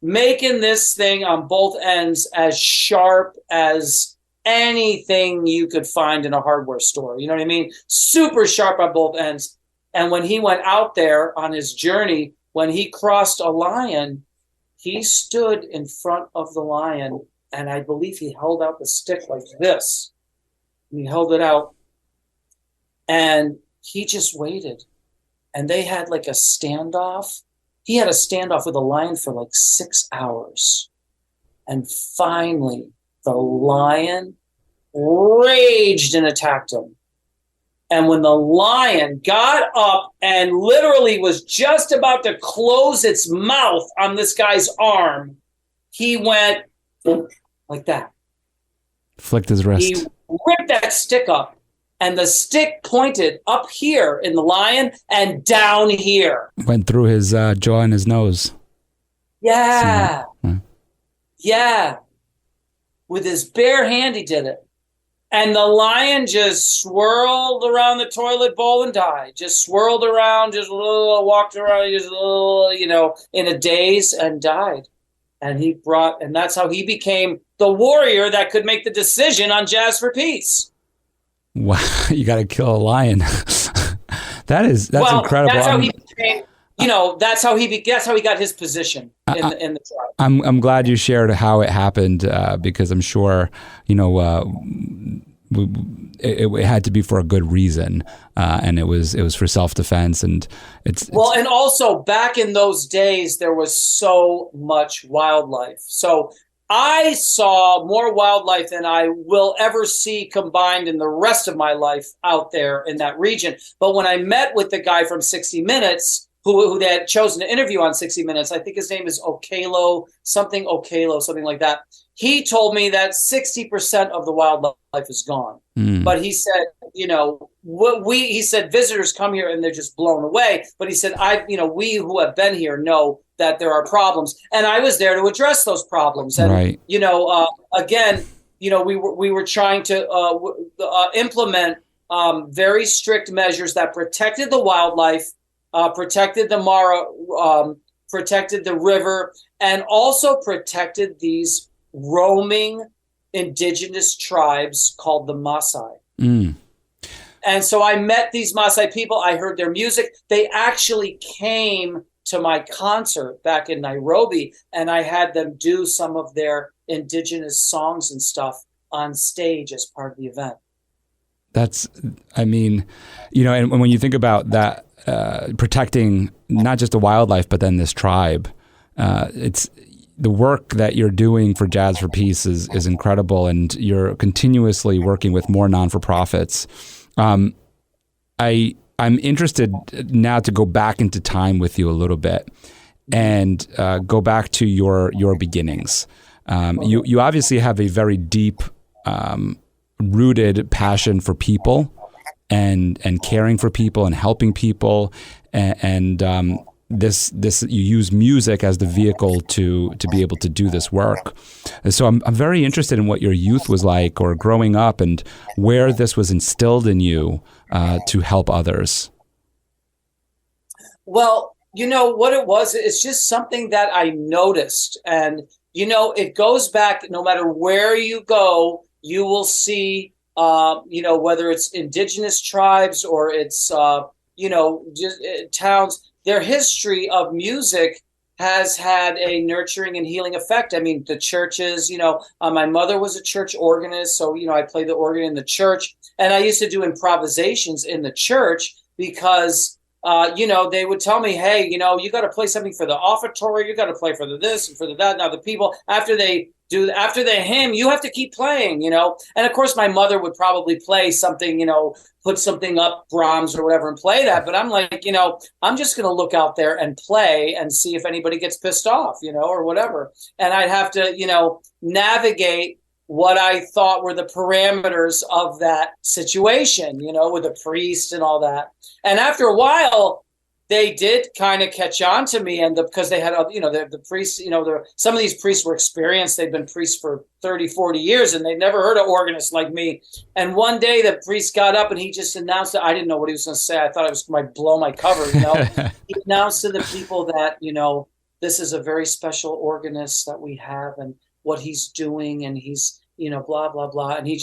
making this thing on both ends as sharp as anything you could find in a hardware store. You know what I mean? Super sharp on both ends. And when he went out there on his journey, when he crossed a lion, he stood in front of the lion, and I believe he held out the stick like this. And he held it out, and he just waited. And they had like a standoff. He had a standoff with a lion for like 6 hours. And finally, the lion raged and attacked him. And when the lion got up and literally was just about to close its mouth on this guy's arm, he went like that. Flicked his wrist. He ripped that stick up. And the stick pointed up here in the lion and down here. Went through his jaw and his nose. Yeah. Yeah. With his bare hand, he did it. And the lion just swirled around the toilet bowl and died. Just swirled around, just a little, walked around, just a little, in a daze and died. And that's how he became the warrior that could make the decision on Jazz for Peace. Wow, you got to kill a lion. That's incredible. That's how he became, that's how he got his position in the tribe. I'm glad you shared how it happened because I'm sure, it had to be for a good reason. And it was for self-defense, and and also back in those days, there was so much wildlife. So I saw more wildlife than I will ever see combined in the rest of my life out there in that region. But when I met with the guy from 60 Minutes, who they had chosen to interview on 60 Minutes. I think his name is Okelo, something like that. He told me that 60% of the wildlife is gone. But he said, he said visitors come here and they're just blown away. But he said, we who have been here know that there are problems, and I was there to address those problems. And Right. again, we were trying to implement very strict measures that protected the wildlife, protected the Mara, protected the river, and also protected these roaming indigenous tribes called the Maasai. And so I met these Maasai people. I heard their music. They actually came to my concert back in Nairobi, and I had them do some of their indigenous songs and stuff on stage as part of the event. And when you think about that, protecting not just the wildlife, but then this tribe, it's the work that you're doing for Jazz for Peace is incredible, and you're continuously working with more non-for-profits. I'm interested now to go back into time with you a little bit and go back to your beginnings. You obviously have a very deep rooted passion for people and caring for people and helping people, and this you use music as the vehicle to be able to do this work. And so I'm very interested in what your youth was like or growing up, and where this was instilled in you to help others. Well, what it was, it's just something that I noticed. And, it goes back, no matter where you go, you will see, whether it's indigenous tribes or it's, just towns, their history of music has had a nurturing and healing effect. I mean, the churches, my mother was a church organist. So, I played the organ in the church, and I used to do improvisations in the church because they would tell me, hey, you got to play something for the offertory. You got to play for the this and for the that. Now the people, after they hymn, you have to keep playing, And of course, my mother would probably play something, put something up, Brahms or whatever, and play that. But I'm like, I'm just going to look out there and play and see if anybody gets pissed off, or whatever. And I'd have to, navigate what I thought were the parameters of that situation, with the priest and all that. And after a while, they did kind of catch on to me, and because they had, the priests, some of these priests were experienced. They'd been priests for 30, 40 years, and they'd never heard an organist like me. And one day the priest got up and he just announced that I didn't know what he was going to say. I thought it was might blow my cover, He announced to the people that, this is a very special organist that we have, and what he's doing, and he's, blah, blah, blah. And he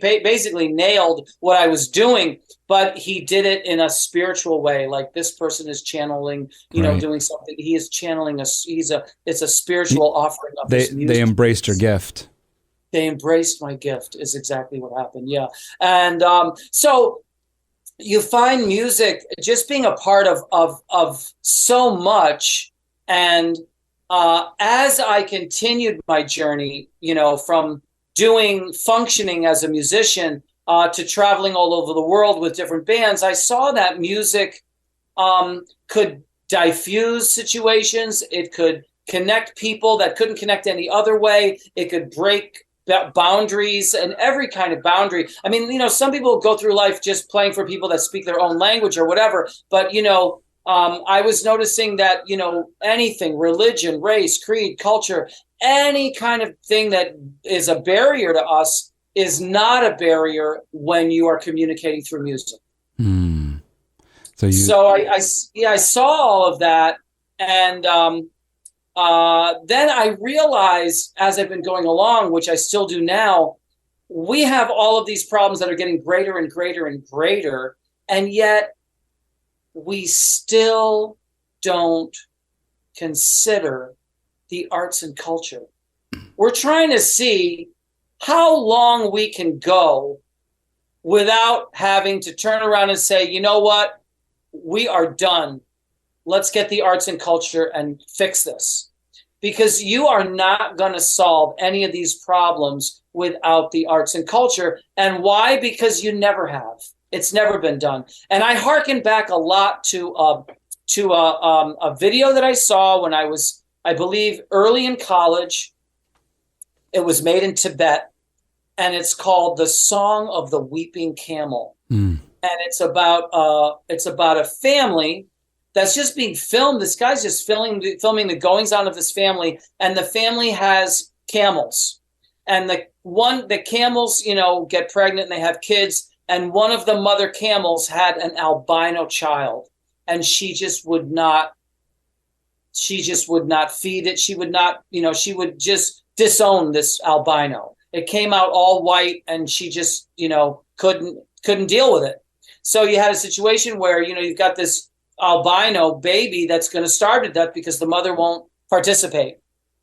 basically nailed what I was doing, but he did it in a spiritual way. Like, this person is channeling, right. Doing something. He is channeling it's a spiritual offering of his music. They embraced your gift. They embraced my gift is exactly what happened. Yeah. And so you find music just being a part of so much. And as I continued my journey, from functioning as a musician to traveling all over the world with different bands, I saw that music could diffuse situations. It could connect people that couldn't connect any other way. It could break boundaries and every kind of boundary. I mean, some people go through life just playing for people that speak their own language or whatever, but, I was noticing that, anything, religion, race, creed, culture, any kind of thing that is a barrier to us is not a barrier when you are communicating through music. So I saw all of that. And then I realized, as I've been going along, which I still do now, we have all of these problems that are getting greater and greater and greater. And yet, we still don't consider the arts and culture. We're trying to see how long we can go without having to turn around and say, you know what, we are done. Let's get the arts and culture and fix this. Because you are not going to solve any of these problems without the arts and culture. And why? Because you never have. It's never been done. And I hearken back a lot to a video that I saw when I was, I believe, early in college. It was made in Tibet, and it's called "The Song of the Weeping Camel." Mm. And it's about a family that's just being filmed. This guy's just filming the goings on of this family, and the family has camels, and the camels, get pregnant and they have kids, and one of the mother camels had an albino child, and she just would not feed it. She would not, she would just disown this albino. It came out all white, and she just, couldn't deal with it. So you had a situation where, you've got this albino baby that's going to starve to death because the mother won't participate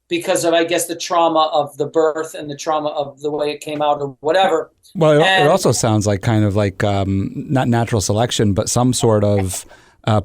because of, I guess, the trauma of the birth and the trauma of the way it came out or whatever. Well, it also sounds like kind of like not natural selection, but some sort of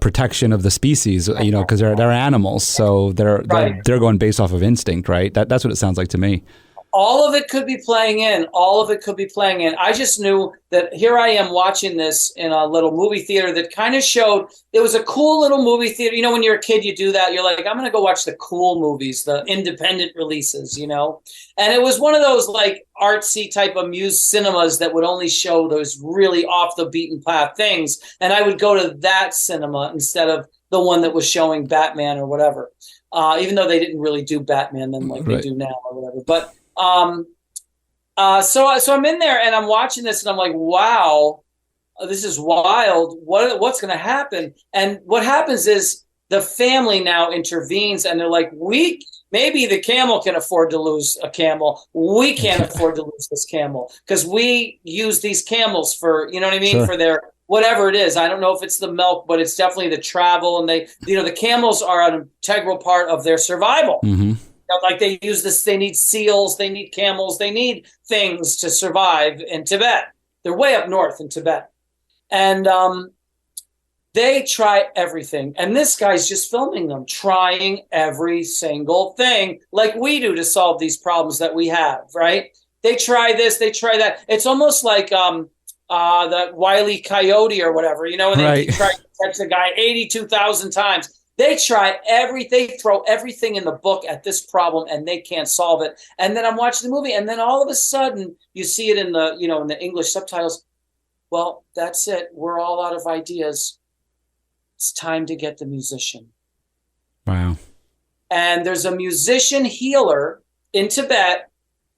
protection of the species, because they're animals, so they're going based off of instinct, right? That's what it sounds like to me. All of it could be playing in. I just knew that here I am watching this in a little movie theater that kind of showed, it was a cool little movie theater. When you're a kid, you do that. You're like, I'm going to go watch the cool movies, the independent releases, And it was one of those like artsy type of cinemas that would only show those really off the beaten path things. And I would go to that cinema instead of the one that was showing Batman or whatever. Even though they didn't really do Batman then like they do now or whatever. But so I'm in there and I'm watching this and I'm like, wow, this is wild. What's going to happen? And what happens is the family now intervenes and they're like, maybe the camel can afford to lose a camel. We can't afford to lose this camel because we use these camels for, Sure. For their whatever it is. I don't know if it's the milk, but it's definitely the travel. And the camels are an integral part of their survival. Mm-hmm. Like they use this, they need seals, they need camels, they need things to survive in Tibet. They're way up north in Tibet. And they try everything. And this guy's just filming them, trying every single thing like we do to solve these problems that we have, right? They try this, they try that. It's almost like the Wile E. Coyote or whatever, when they try to catch the guy 82,000 times. They try everything, throw everything in the book at this problem, and they can't solve it. And then I'm watching the movie, and then all of a sudden, you see it in the, in the English subtitles. Well, that's it. We're all out of ideas. It's time to get the musician. Wow. And there's a musician healer in Tibet,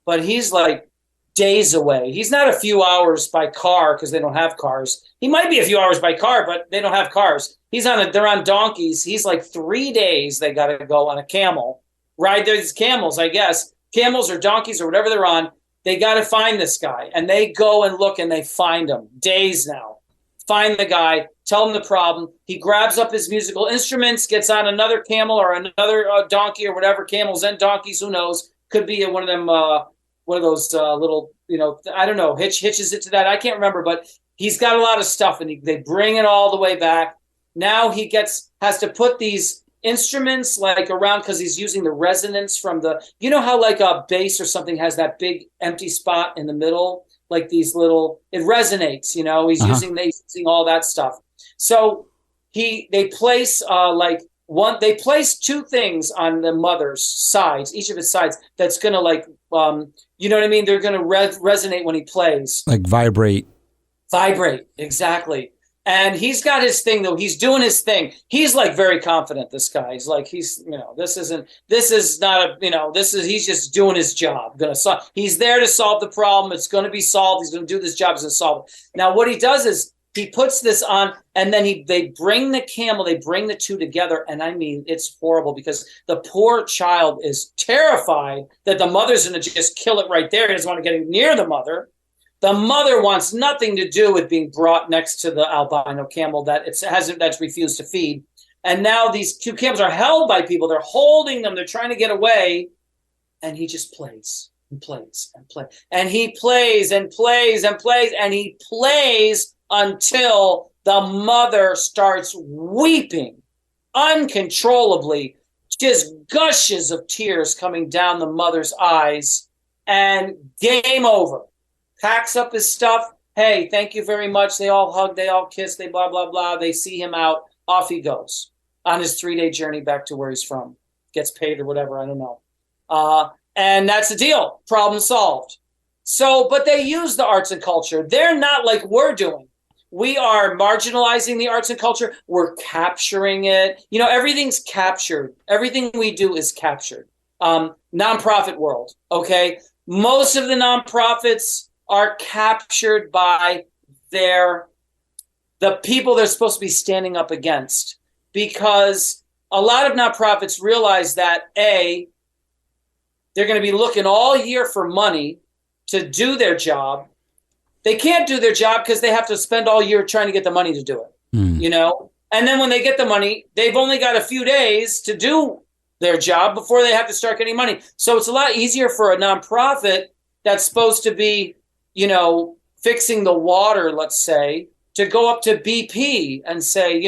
but he's like days away. He's not a few hours by car because they don't have cars. He might be a few hours by car, but they don't have cars. They're on donkeys. He's like 3 days. They got to go on a camel, ride these camels, I guess, camels or donkeys or whatever they're on. They got to find this guy, and they go and look and they find him. Days now, find the guy, tell him the problem. He grabs up his musical instruments, gets on another camel or another donkey or whatever, camels and donkeys, who knows? Could be one of them, one of those little, I don't know, hitches it to that. I can't remember, but he's got a lot of stuff, and they bring it all the way back. Now he has to put these instruments like around because he's using the resonance from how like a bass or something has that big empty spot in the middle, like these little, it resonates, he's using all that stuff. So they place they place two things on the mother's sides, each of its sides, that's going to like, you know what I mean? They're going to resonate when he plays. Like vibrate. Vibrate, exactly. And he's got his thing, though. He's doing his thing. He's like very confident, this guy. He's like, he's just doing his job. He's there to solve the problem. It's going to be solved. He's going to do this job. He's going to solve it. Now, what he does is he puts this on, and then they bring the two together. And I mean, it's horrible because the poor child is terrified that the mother's going to just kill it right there. He doesn't want to get near the mother. The mother wants nothing to do with being brought next to the albino camel that's refused to feed. And now these two camels are held by people. They're holding them. They're trying to get away. And he just plays and plays and plays. And he plays and plays and plays. And he plays until the mother starts weeping uncontrollably, just gushes of tears coming down the mother's eyes, and game over. Packs up his stuff, Hey, thank you very much. They all hug, they all kiss, they blah, blah, blah. They see him out. Off he goes on his 3-day journey back to where he's from. Gets paid or whatever. I don't know. And that's the deal. Problem solved. So, but they use the arts and culture. They're not like we're doing. We are marginalizing the arts and culture. We're capturing it. Everything's captured. Everything we do is captured. Nonprofit world. Okay. Most of the nonprofits are captured by the people they're supposed to be standing up against, because a lot of nonprofits realize that they're going to be looking all year for money to do their job. They can't do their job because they have to spend all year trying to get the money to do it, And then when they get the money, they've only got a few days to do their job before they have to start getting money. So it's a lot easier for a nonprofit that's supposed to be, fixing the water, let's say, to go up to BP and say,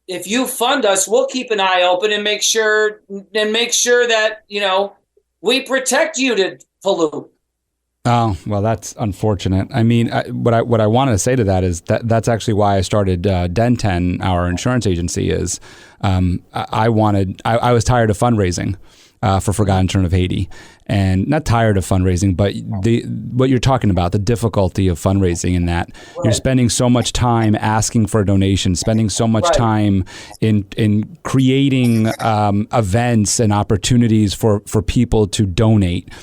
if you fund us, we'll keep an eye open and make sure that, we protect you to pollute. Oh, well, that's unfortunate. I mean, what I wanted to say to that is that's actually why I started Den10, our insurance agency. Is I was tired of fundraising for Forgotten Children of Haiti, and not tired of fundraising, but what you're talking about, the difficulty of fundraising, in that you're spending so much time asking for donations, spending so much time in creating events and opportunities for people to donate,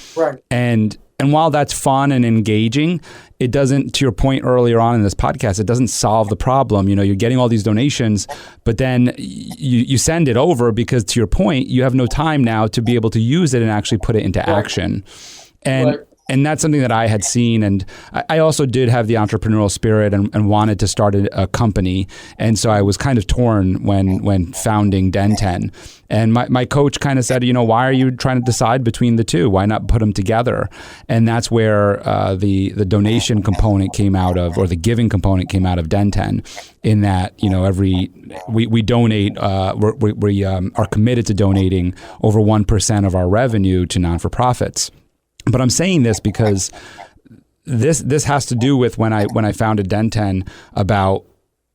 And while that's fun and engaging, it doesn't, to your point earlier on in this podcast, it doesn't solve the problem. You're getting all these donations, but then you send it over because, to your point, you have no time now to be able to use it and actually put it into action. And that's something that I had seen. And I also did have the entrepreneurial spirit and wanted to start a company. And so I was kind of torn when founding Den10. And my coach kind of said, why are you trying to decide between the two? Why not put them together? And that's where the donation component came out of, or the giving component came out of Den10, in that, we donate, we are committed to donating over 1% of our revenue to non-for-profits. But I'm saying this because this has to do with when I founded Den10, about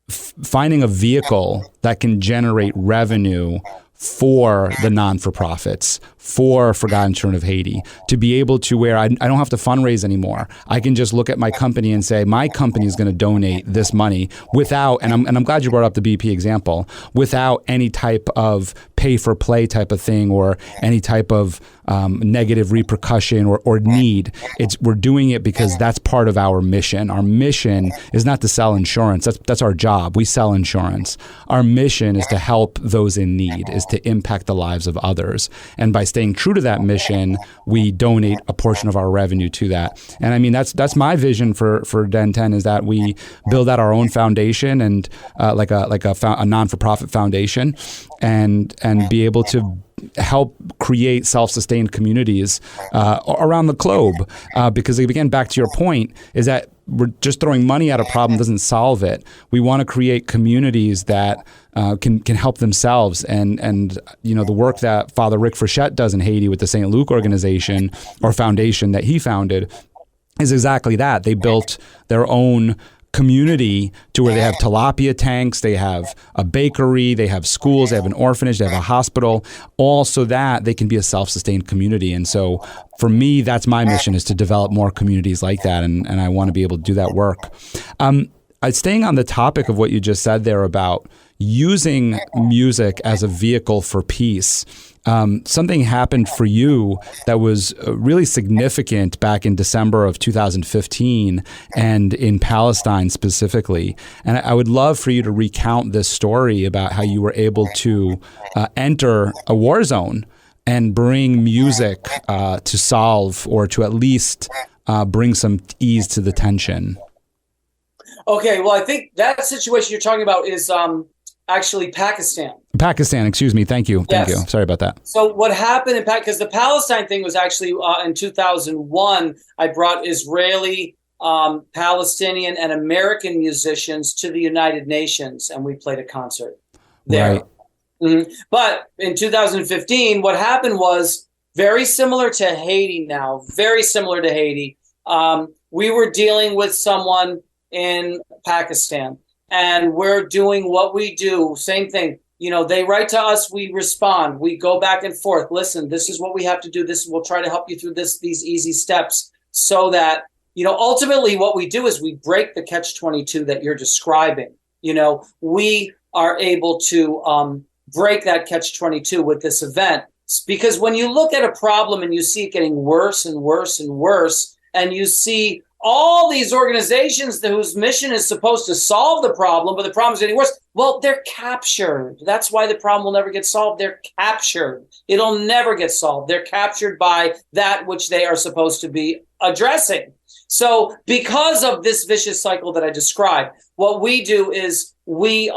finding a vehicle that can generate revenue for the non-for-profits, for Forgotten Children of Haiti, to be able to where I don't have to fundraise anymore. I can just look at my company and say, my company is going to donate this money without, and I'm glad you brought up the BP example, without any type of pay-for-play type of thing, or any type of negative repercussion or need. We're doing it because that's part of our mission. Our mission is not to sell insurance. That's our job. We sell insurance. Our mission is to help those in need, is to impact the lives of others. And by staying true to that mission, we donate a portion of our revenue to that. And I mean, that's my vision for Den10, is that we build out our own foundation, and like a non-for-profit foundation, and be able to help create self-sustained communities around the globe. Because again, back to your point, is that we're just throwing money at a problem doesn't solve it. We want to create communities that can help themselves. And the work that Father Rick Frechette does in Haiti with the St. Luke organization, or foundation that he founded, is exactly that. They built their own community to where they have tilapia tanks, they have a bakery, they have schools, they have an orphanage, they have a hospital, all so that they can be a self-sustained community. And so for me, that's my mission, is to develop more communities like that. And I want to be able to do that work. Staying on the topic of what you just said there about using music as a vehicle for peace, something happened for you that was really significant back in December of 2015, and in Palestine specifically. And I would love for you to recount this story about how you were able to enter a war zone and bring music to solve, or to at least bring some ease to the tension. Okay, well, I think that situation you're talking about is actually Pakistan. Pakistan, excuse me. Thank you. Yes. Thank you. Sorry about that. So what happened in Pakistan, because the Palestine thing was actually in 2001, I brought Israeli, Palestinian, and American musicians to the United Nations, and we played a concert there. Right. Mm-hmm. But in 2015, what happened was very similar to Haiti now, very similar to Haiti. we were dealing with someone in Pakistan, and we're doing what we do. Same thing. They write to us, we respond, we go back and forth. Listen, this is what we have to do. We'll try to help you through these easy steps so that, ultimately what we do is we break the catch-22 that you're describing. We are able to break that catch-22 with this event, because when you look at a problem and you see it getting worse and worse and worse, and you see all these organizations whose mission is supposed to solve the problem, but the problem is getting worse. Well, they're captured. That's why the problem will never get solved. They're captured. It'll never get solved. They're captured by that which they are supposed to be addressing. So because of this vicious cycle that I described, what we do is we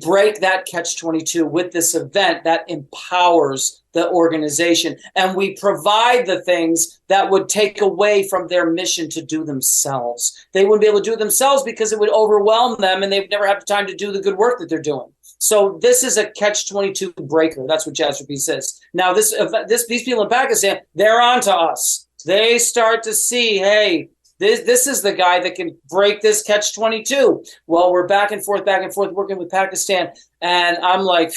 break that catch-22 with this event that empowers the organization, and we provide the things that would take away from their mission to do themselves. They wouldn't be able to do it themselves because it would overwhelm them, and they'd never have time to do the good work that they're doing. So this is a catch-22 breaker. That's what Jazz for Peace is. Now, these people in Pakistan, they're on to us. They start to see, hey, this is the guy that can break this catch-22. Well, we're back and forth, working with Pakistan. And I'm like,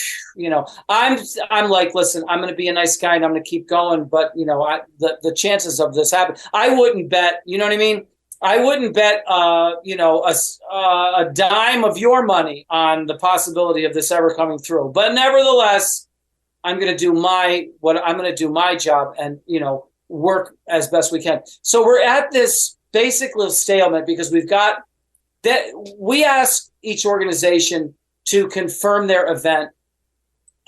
I'm like, listen, I'm going to be a nice guy and I'm going to keep going. But, the chances of this happen, I wouldn't bet, you know what I mean? I wouldn't bet, a dime of your money on the possibility of this ever coming through. But nevertheless, I'm going to do my job and, work as best we can. So we're at this basic little stalemate because we've got that. We ask each organization to confirm their event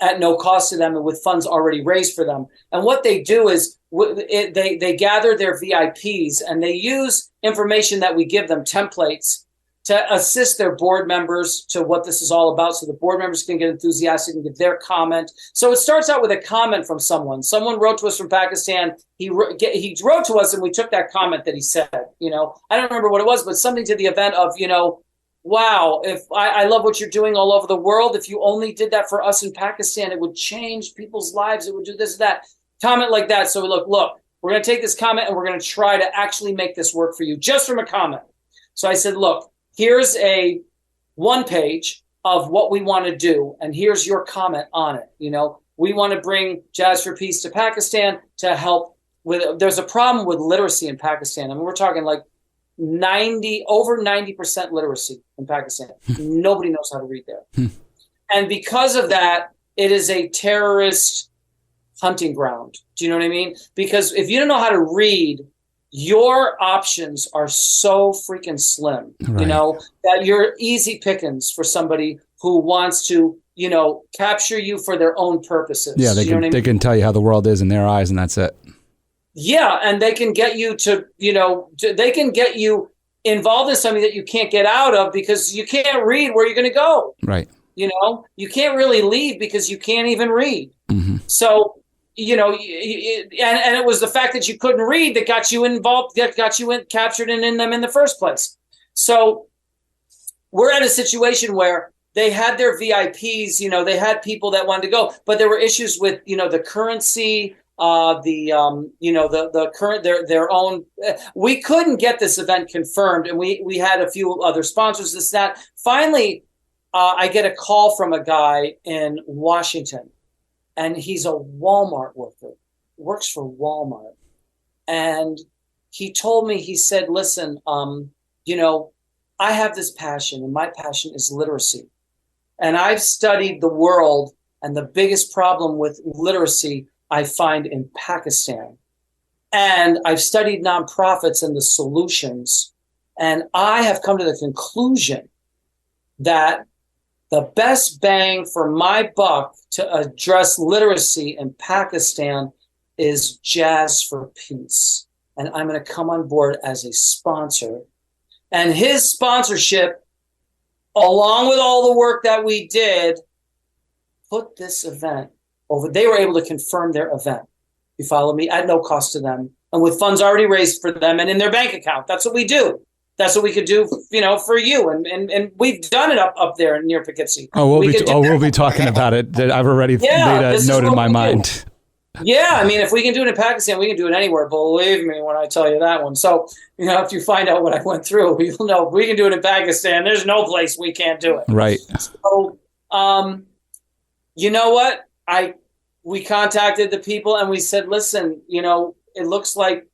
at no cost to them and with funds already raised for them. And what they do is they gather their VIPs and they use information that we give them, templates, to assist their board members to what this is all about, so the board members can get enthusiastic and give their comment. So it starts out with a comment from someone. Someone wrote to us from Pakistan. He wrote to us, and we took that comment that he said. I don't remember what it was, but something to the event of, wow, if I love what you're doing all over the world. If you only did that for us in Pakistan, it would change people's lives. It would do this, that. Comment like that. So look, we're going to take this comment and we're going to try to actually make this work for you just from a comment. So I said, look, here's a one page of what we want to do, and here's your comment on it. We want to bring Jazz for Peace to Pakistan to help with. There's a problem with literacy in Pakistan. I mean, we're talking like over 90% literacy in Pakistan. Nobody knows how to read there, and because of that, it is a terrorist hunting ground. Do you know what I mean? Because if you don't know how to read, your options are so freaking slim, right, that you're easy pickings for somebody who wants to, capture you for their own purposes. Yeah, they can tell you how the world is in their eyes, and that's it. Yeah, and they can get you to, they can get you involved in something that you can't get out of because you can't read where you're going to go. Right. You can't really leave because you can't even read. Mm-hmm. So, and it was the fact that you couldn't read that got you involved, that got you captured in them in the first place. So we're at a situation where they had their VIPs, they had people that wanted to go, but there were issues with, the currency, the current, their own. We couldn't get this event confirmed, and we had a few other sponsors, this, that. Finally, I get a call from a guy in Washington. And he's a Walmart worker, works for Walmart. And he told me, he said, listen, I have this passion, and my passion is literacy. And I've studied the world, and the biggest problem with literacy I find in Pakistan. And I've studied nonprofits and the solutions. And I have come to the conclusion that the best bang for my buck to address literacy in Pakistan is Jazz for Peace. And I'm going to come on board as a sponsor. And his sponsorship, along with all the work that we did, put this event over. They were able to confirm their event. You follow me? At no cost to them. And with funds already raised for them and in their bank account. That's what we do. That's what we could do, for you. And we've done it up there near Poughkeepsie. We'll be talking about it. I've already made a note in my mind. Yeah, I mean, if we can do it in Pakistan, we can do it anywhere. Believe me when I tell you that one. So, if you find out what I went through, you'll know if we can do it in Pakistan, there's no place we can't do it. Right. So, you know what? We contacted the people and we said, listen, it looks like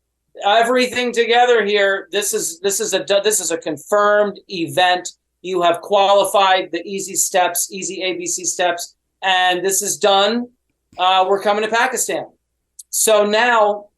everything together here. This is a confirmed event. You have qualified the easy ABC steps, and this is done. We're coming to Pakistan. So now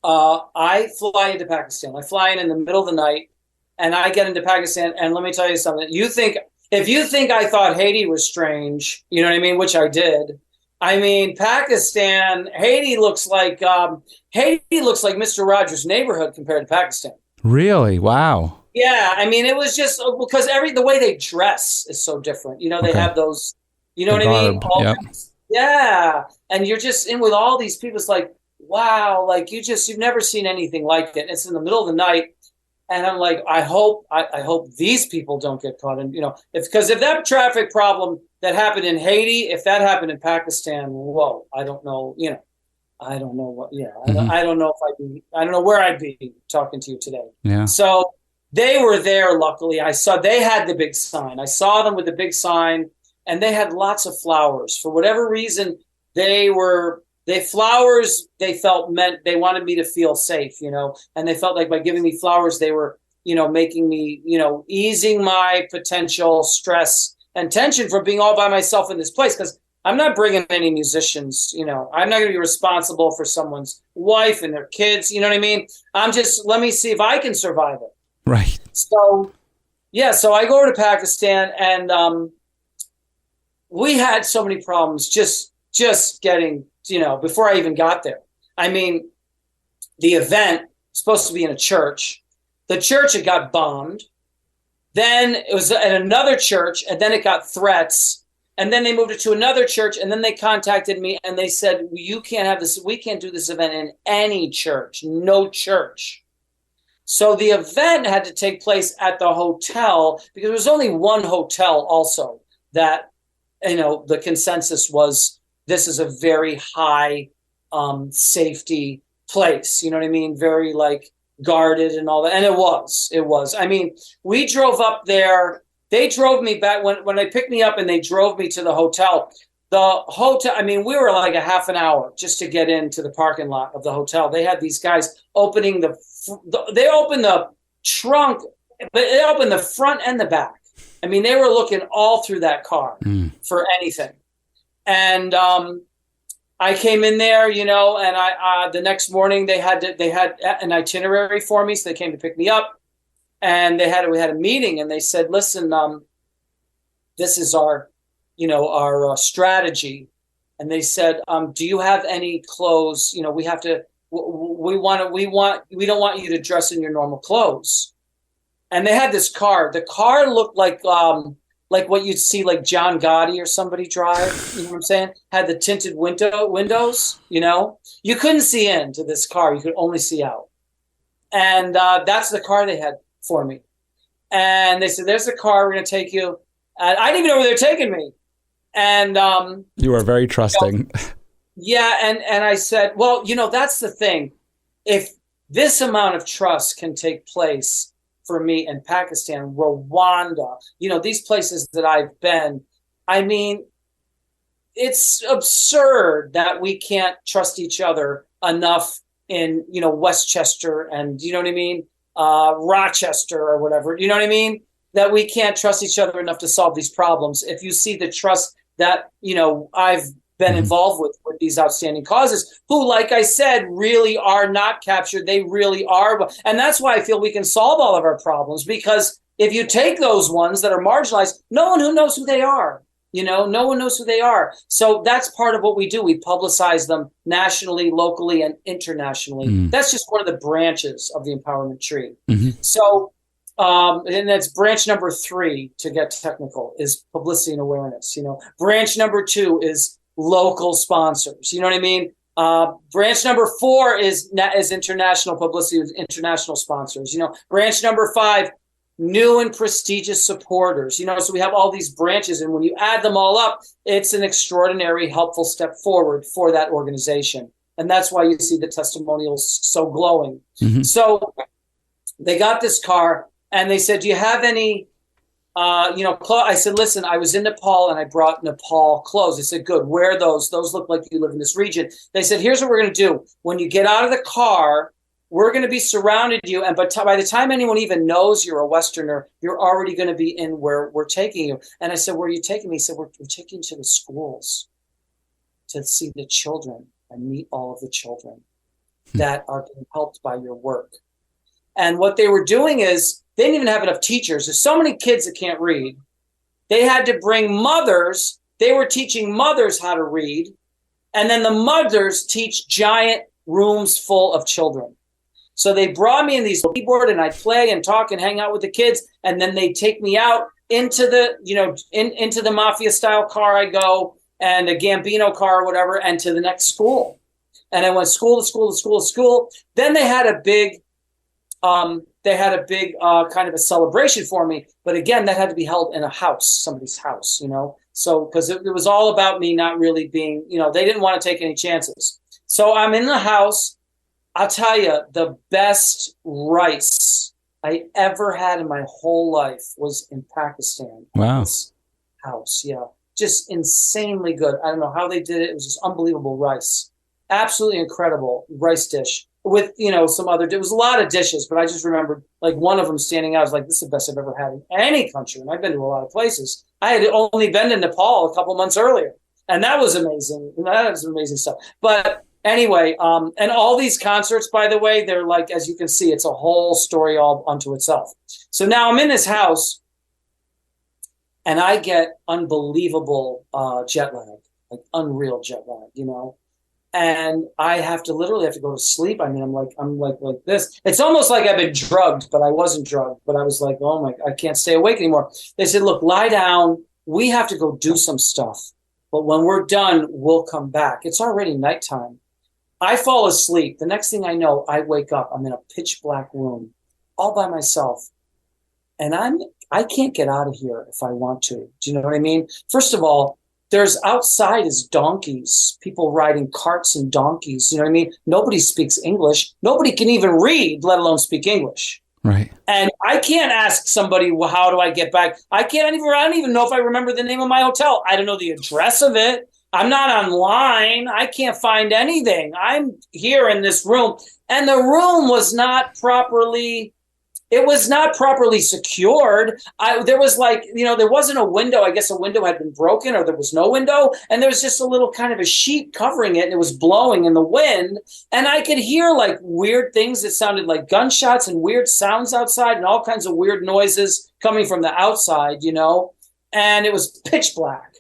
I fly into Pakistan. I fly in the middle of the night, and I get into Pakistan. And let me tell you something. If you think I thought Haiti was strange, you know what I mean, which I did. I mean, Pakistan, Haiti looks like Mr. Rogers' Neighborhood compared to Pakistan. Really? Wow. Yeah, I mean, it was just because the way they dress is so different. They have those, what I mean? Yep. Yeah, and you're just in with all these people. It's like, wow, like you've never seen anything like it. It's in the middle of the night, and I'm like, I hope these people don't get caught in, because if that traffic problem that happened in Haiti, if that happened in Pakistan, whoa, I don't know, I don't know what, I don't know I don't know where I'd be talking to you today. Yeah. So they were there. Luckily, they had the big sign. I saw them with the big sign. And they had lots of flowers. For whatever reason, flowers they felt meant they wanted me to feel safe, and they felt like by giving me flowers, they were, making me, easing my potential stress and tension for being all by myself in this place. Because I'm not bringing any musicians, I'm not going to be responsible for someone's wife and their kids. You know what I mean? Let me see if I can survive it. Right. So, yeah, so I go over to Pakistan and, we had so many problems just getting, before I even got there. I mean, the event was supposed to be in a church. The church had got bombed. Then it was at another church, and then it got threats. And then they moved it to another church, and then they contacted me, and they said, you can't have this. We can't do this event in any church, no church. So the event had to take place at the hotel because there was only one hotel also that, the consensus was this is a very high safety place. You know what I mean? Very guarded and all that. And it was. I mean, we drove up there. They drove me back when they picked me up and they drove me to the hotel. The hotel, I mean, we were like a half an hour just to get into the parking lot of the hotel. They had these guys opening they opened the trunk, but they opened the front and the back. I mean, they were looking all through that car for anything. And I came in there, and I the next morning they had an itinerary for me, so they came to pick me up, and we had a meeting, and they said, "Listen, this is our strategy." And they said, "Do you have any clothes? We have to. We don't want you to dress in your normal clothes." And they had this car. The car looked like what you'd see like John Gotti or somebody drive. You know what I'm saying? Had the tinted windows. You couldn't see into this car. You could only see out. And that's the car they had for me. And they said, "There's the car. We're going to take you." And I didn't even know where they were taking me. And you were very trusting. Yeah, and I said, well, that's the thing. If this amount of trust can take place for me in Pakistan, Rwanda, these places that I've been, I mean, it's absurd that we can't trust each other enough in, Westchester and, you know what I mean? Rochester or whatever, you know what I mean? That we can't trust each other enough to solve these problems. If you see the trust that, I've been involved with these outstanding causes who, like I said, really are not captured. They really are. And that's why I feel we can solve all of our problems, because if you take those ones that are marginalized, no one who knows who they are, no one knows who they are. So that's part of what we do. We publicize them nationally, locally, and internationally. That's just one of the branches of the empowerment tree. So, and that's branch number 3, to get technical, is publicity and awareness. Branch number 2 is local sponsors. You know what I mean? Branch number 4 is international publicity with international sponsors. Branch number 5 new and prestigious supporters. So we have all these branches, and when you add them all up, it's an extraordinary, helpful step forward for that organization. And that's why you see the testimonials so glowing. Mm-hmm. So they got this car, and they said, do you have any, clothes? I said, listen, I was in Nepal, and I brought Nepal clothes. They said, good, wear those. Those look like you live in this region. They said, here's what we're going to do. When you get out of the car, we're going to be surrounded you. And by the time anyone even knows you're a Westerner, you're already going to be in where we're taking you. And I said, where are you taking me? He said, we're taking you to the schools to see the children and meet all of the children that are being helped by your work. And what they were doing is they didn't even have enough teachers. There's so many kids that can't read. They had to bring mothers. They were teaching mothers how to read. And then the mothers teach giant rooms full of children. So they brought me in these keyboard, and I'd play and talk and hang out with the kids. And then they take me out into the, into the mafia style car I go, and a Gambino car or whatever, and to the next school. And I went school to school to school to school. Then they had a big kind of a celebration for me. But again, that had to be held in a house, somebody's house, So, because it was all about me not really being, they didn't want to take any chances. So I'm in the house. I'll tell you, the best rice I ever had in my whole life was in Pakistan. Wow. This house, yeah. Just insanely good. I don't know how they did it. It was just unbelievable rice. Absolutely incredible rice dish with, some other, it was a lot of dishes, but I just remembered like one of them standing out. I was like, this is the best I've ever had in any country. And I've been to a lot of places. I had only been to Nepal a couple months earlier, and that was amazing. That was amazing stuff. But anyway, and all these concerts, by the way, they're like, as you can see, it's a whole story all unto itself. So now I'm in this house, and I get unbelievable jet lag, like unreal jet lag, and I literally have to go to sleep. I mean, I'm like this. It's almost like I've been drugged, but I wasn't drugged. But I was like, oh my, I can't stay awake anymore. They said, look, lie down. We have to go do some stuff. But when we're done, we'll come back. It's already nighttime. I fall asleep. The next thing I know, I wake up. I'm in a pitch black room all by myself. And I can't get out of here if I want to. Do you know what I mean? First of all, there's outside is donkeys, people riding carts and donkeys. You know what I mean? Nobody speaks English. Nobody can even read, let alone speak English. Right. And I can't ask somebody, well, how do I get back? I don't even know if I remember the name of my hotel. I don't know the address of it. I'm not online. I can't find anything. I'm here in this room. And the room was not properly secured. There was there wasn't a window. I guess a window had been broken, or there was no window. And there was just a little kind of a sheet covering it, and it was blowing in the wind. And I could hear like weird things that sounded like gunshots and weird sounds outside and all kinds of weird noises coming from the outside, and it was pitch black.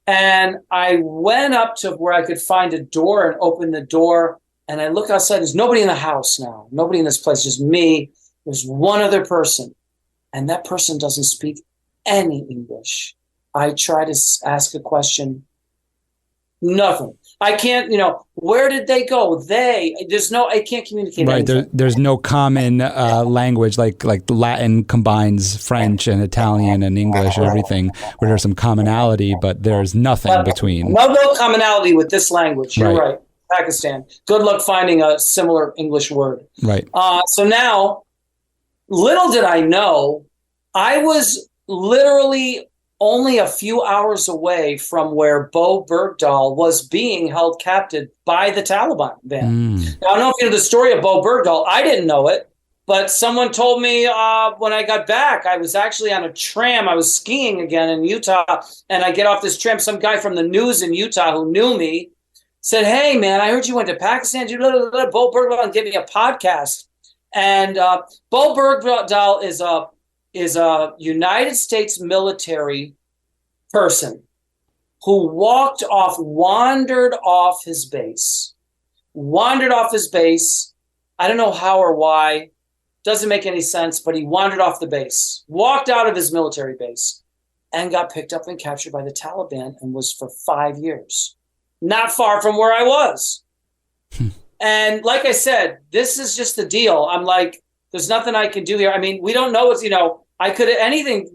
And I went up to where I could find a door and open the door. And I look outside. There's nobody in the house now. Nobody in this place, just me. There's one other person, and that person doesn't speak any English. I try to ask a question. Nothing. I can't, where did they go? I can't communicate. Right. There's no common language like Latin combines French and Italian and English and everything, where there's some commonality, but there's nothing between. No commonality with this language. You're right. Pakistan. Good luck finding a similar English word. Right. So now, little did I know, I was literally only a few hours away from where Bo Bergdahl was being held captive by the Taliban then. Now, I don't know if you know the story of Bo Bergdahl. I didn't know it, but someone told me when I got back. I was actually on a tram. I was skiing again in Utah, and I get off this tram. Some guy from the news in Utah who knew me said, hey, man, I heard you went to Pakistan. Bo Bergdahl gave me a podcast. And Bo Bergdahl is a United States military person who wandered off his base. I don't know how or why. Doesn't make any sense, but he wandered off the base, walked out of his military base, and got picked up and captured by the Taliban and was for 5 years. Not far from where I was. And like I said, this is just the deal. I'm like, There's nothing I can do here. I mean, we don't know what's, I could anything,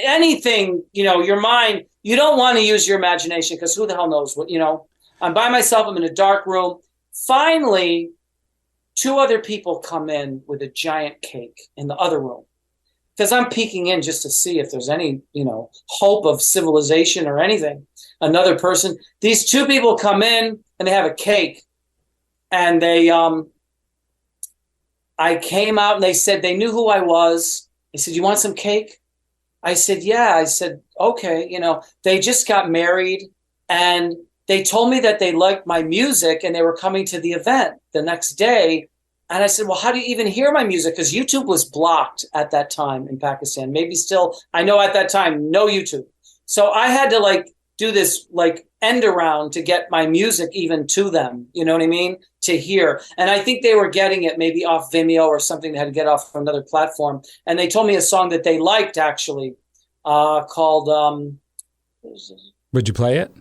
anything, your mind, you don't want to use your imagination because who the hell knows what, I'm by myself. I'm in a dark room. Finally, two other people come in with a giant cake in the other room because I'm peeking in just to see if there's any, hope of civilization or anything. Another person, these two people come in and they have a cake, and I came out and they said they knew who I was. They said, "You want some cake?" I said, "Yeah." I said, "Okay." They just got married, and they told me that they liked my music and they were coming to the event the next day. And I said, "Well, how do you even hear my music?" Because YouTube was blocked at that time in Pakistan. Maybe still, I know at that time, no YouTube. So I had to do this end around to get my music even to them. You know what I mean? To hear. And I think they were getting it maybe off Vimeo or something. They had to get off another platform. And they told me a song that they liked actually called. Would you play it?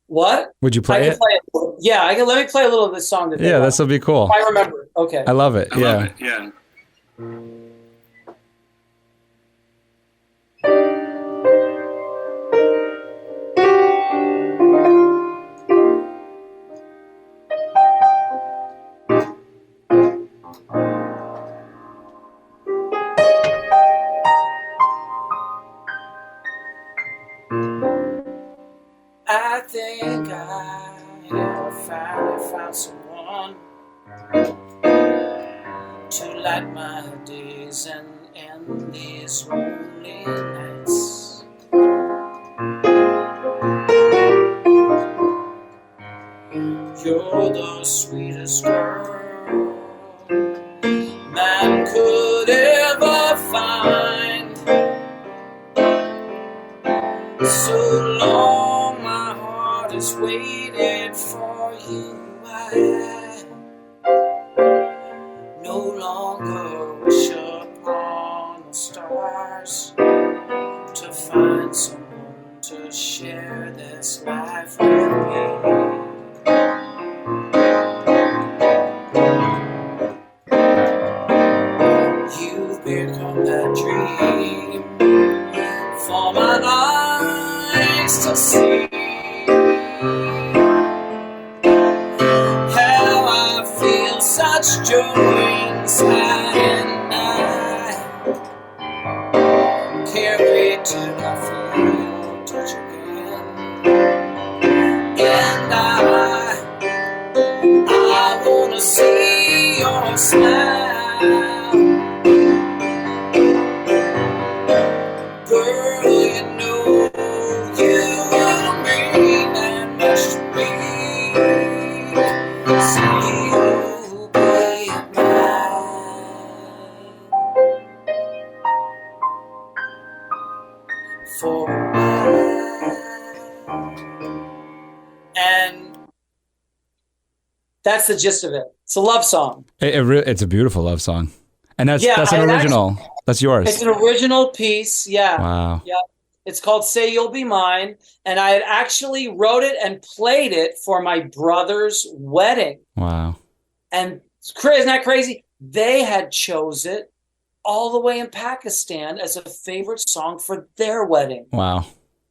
What? Would you play it? Play it? Yeah, I can. Let me play a little of this song that. Yeah, this will be cool. If I remember. Okay. I love it. I love it. Yeah. I think I have finally found someone to light my days and end these lonely nights. You're the sweetest girl man could ever find. So long my heart has waited for you. I no longer wish upon the stars to find someone to share this life with me. You've become that dream for my eyes to see. How I feel such joy inside, and I can't wait till I feel your touch again. And I wanna see your smile. Girl, you know you will mean that much to me. So you'll be mine for a while. And that's the gist of it. It's a love song. It's a beautiful love song. And that's an original. That's yours. It's an original piece. Yeah. Wow. Yeah. It's called Say You'll Be Mine. And I had actually wrote it and played it for my brother's wedding. Wow. And isn't that crazy? They had chose it all the way in Pakistan as a favorite song for their wedding. Wow.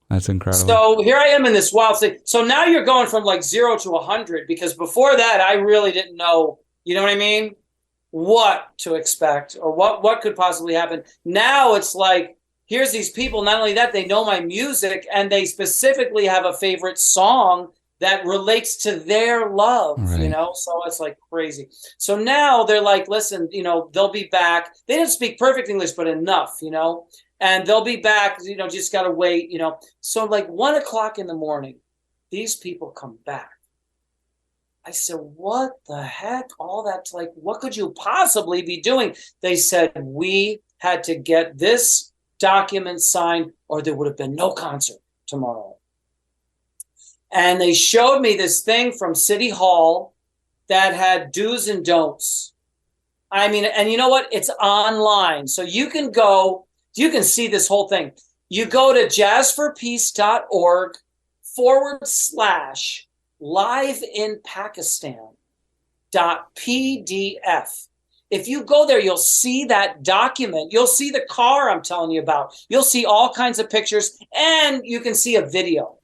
That's incredible. So here I am in this wild thing. So now you're going from 0 to 100, because before that, I really didn't know, you know what I mean? What to expect or what could possibly happen. Now it's here's these people. Not only that, they know my music and they specifically have a favorite song that relates to their love, right. So it's crazy. So now they're listen, they'll be back. They didn't speak perfect English, but enough, and they'll be back, just got to wait, So 1 o'clock in the morning, these people come back. I said, what the heck? All that, what could you possibly be doing? They said, we had to get this document signed or there would have been no concert tomorrow. And they showed me this thing from City Hall that had do's and don'ts. I mean, and you know what? It's online. So you can go, you can see this whole thing. You go to jazzforpeace.org/live in Pakistan.pdf. If you go there, you'll see that document. You'll see the car I'm telling you about. You'll see all kinds of pictures, and you can see a video.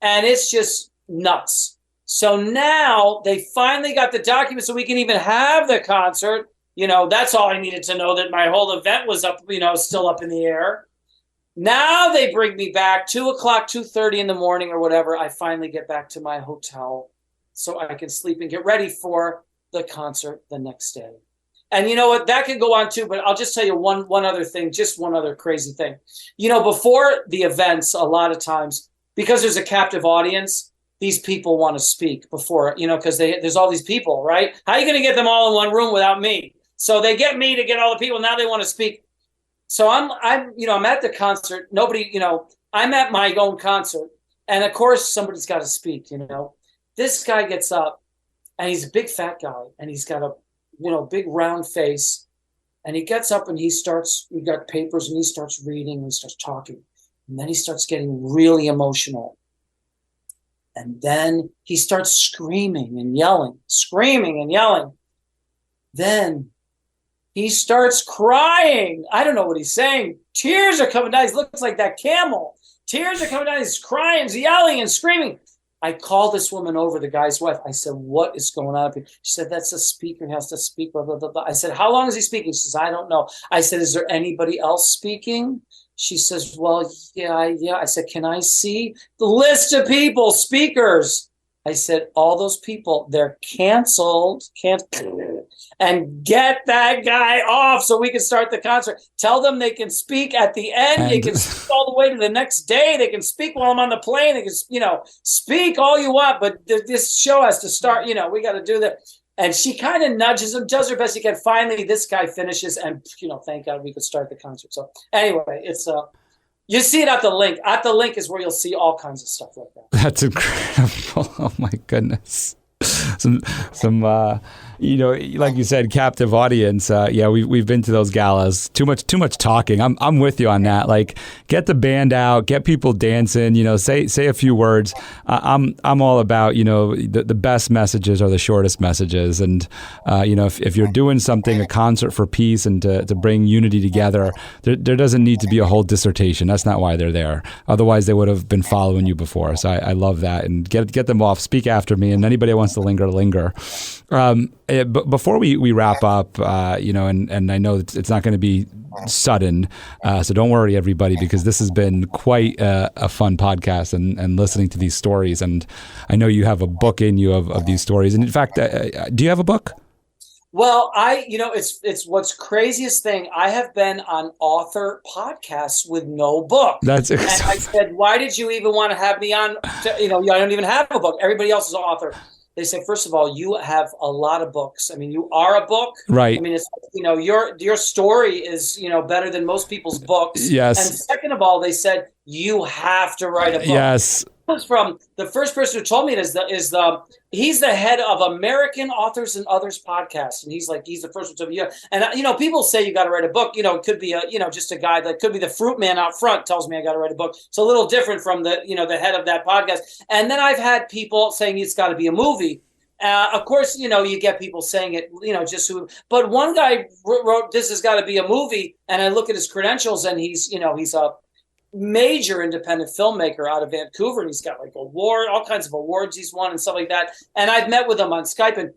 And it's just nuts. So now they finally got the document so we can even have the concert. That's all I needed to know, that my whole event was up, still up in the air. Now they bring me back 2:00, 2:30 in the morning or whatever. I finally get back to my hotel so I can sleep and get ready for the concert the next day. And you know what? That could go on too, but I'll just tell you one other thing, just one other crazy thing. Before the events, a lot of times, because there's a captive audience, these people want to speak before, because there's all these people, right? How are you going to get them all in one room without me? So they get me to get all the people. Now they want to speak. So I'm at the concert. Nobody, I'm at my own concert. And of course, somebody's got to speak, This guy gets up, and he's a big fat guy, and he's got a, big round face. And he gets up and we got papers, and he starts reading, and he starts talking. And then he starts getting really emotional. And then he starts screaming and yelling. Then he starts crying. I don't know what he's saying. Tears are coming down. He looks like that camel. Tears are coming down. He's crying, he's yelling and screaming. I called this woman over, the guy's wife. I said, what is going on up here? She said, that's a speaker. He has to speak, blah, blah, blah, blah. I said, how long is he speaking? She says, I don't know. I said, is there anybody else speaking? She says, well, yeah. I said, can I see the list of people, speakers? I said, all those people, they're canceled. And get that guy off so we can start the concert. Tell them they can speak at the end. They can speak all the way to the next day. They can speak while I'm on the plane. They can, speak all you want, but this show has to start. We got to do that. And she kind of nudges him, does her best she can. Finally, this guy finishes, and thank God we could start the concert. So anyway, it's you see it at the link. At the link is where you'll see all kinds of stuff like that. That's incredible. Oh my goodness. Some like you said, captive audience. We've been to those galas. Too much talking. I'm with you on that. Like, get the band out, get people dancing. Say a few words. I'm all about the best messages are the shortest messages. And if you're doing something, a concert for peace and to bring unity together, there doesn't need to be a whole dissertation. That's not why they're there. Otherwise, they would have been following you before. So I love that. And get them off. Speak after me. And anybody that wants to linger. But before we wrap up, and I know it's not going to be sudden, so don't worry, everybody, because this has been quite a fun podcast and listening to these stories. And I know you have a book in you of these stories. And in fact, do you have a book? Well, it's what's craziest thing. I have been on author podcasts with no book. That's and I said, why did you even want to have me on? I don't even have a book. Everybody else is an author. They say, first of all, you have a lot of books. I mean, you are a book. Right. I mean, it's, your story is, better than most people's books. Yes. And second of all, they said, you have to write a book. Yes. From the first person who told me it he's the head of American Authors and Others podcast, and he's the first one to me. And people say you got to write a book. It could be just a guy that could be the fruit man out front tells me I got to write a book. It's a little different from the the head of that podcast. And then I've had people saying it's got to be a movie. Of course, you get people saying it, but one guy wrote this has got to be a movie, and I look at his credentials, and he's a major independent filmmaker out of Vancouver, and he's got all kinds of awards he's won and stuff like that. And I've met with him on Skype, and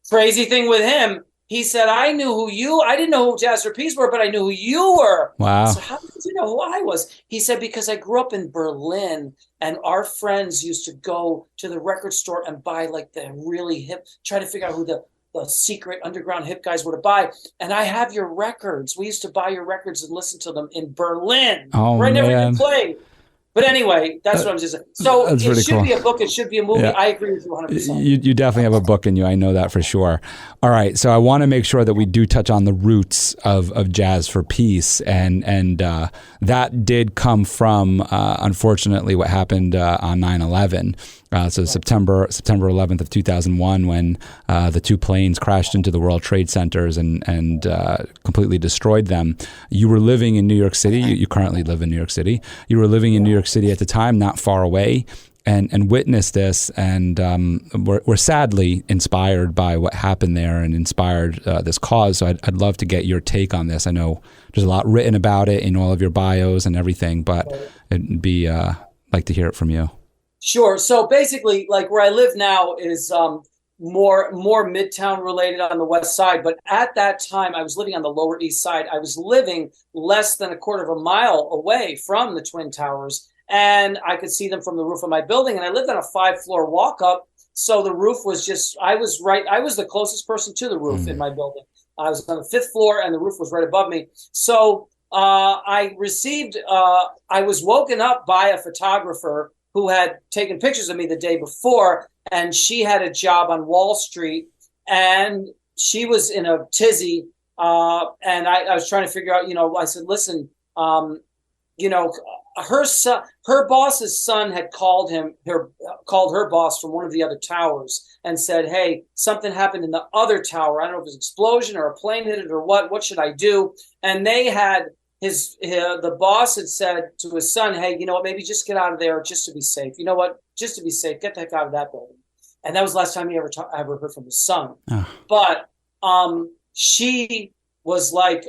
crazy thing with him, he said, I didn't know who Jazz for Peace were, but I knew who you were. Wow. So how did you know who I was? He said, because I grew up in Berlin, and our friends used to go to the record store and buy the really hip, try to figure out who the secret underground hip guys were to buy. And I have your records. We used to buy your records and listen to them in Berlin. Oh, right man. there we could play. But anyway, that's what I'm just saying. So it should be a book. It should be a movie. Yeah. I agree with you 100%. You definitely have a book in you. I know that for sure. All right. So I want to make sure that we do touch on the roots of Jazz for Peace. And that did come from, unfortunately, what happened on 9/11. So September 11th of 2001, when the two planes crashed into the World Trade Centers and completely destroyed them. You were living in New York City. You currently live in New York City. You were living in New York City at the time, not far away. and witness this, and we're sadly inspired by what happened there and inspired this cause. So I'd love to get your take on this. I know there's a lot written about it in all of your bios and everything, but it'd be like to hear it from you. Sure. So basically, like where I live now is more Midtown related on the west side. But at that time, I was living on the Lower East Side. I was living less than a quarter of a mile away from the Twin Towers, and I could see them from the roof of my building. And I lived on a 5-floor walk up. So the roof was just, I was the closest person to the roof in my building. I was on the 5th floor and the roof was right above me. So I was woken up by a photographer who had taken pictures of me the day before, and she had a job on Wall Street, and she was in a tizzy. And I was trying to figure out, I said, listen, her boss's son had called her boss from one of the other towers and said, hey, something happened in the other tower. I don't know if it was an explosion or a plane hit it or what should I do? And they had the boss had said to his son, hey, you know what, maybe just get out of there just to be safe. You know what, just to be safe, get the heck out of that building. And that was the last time he ever heard from his son. But she was like,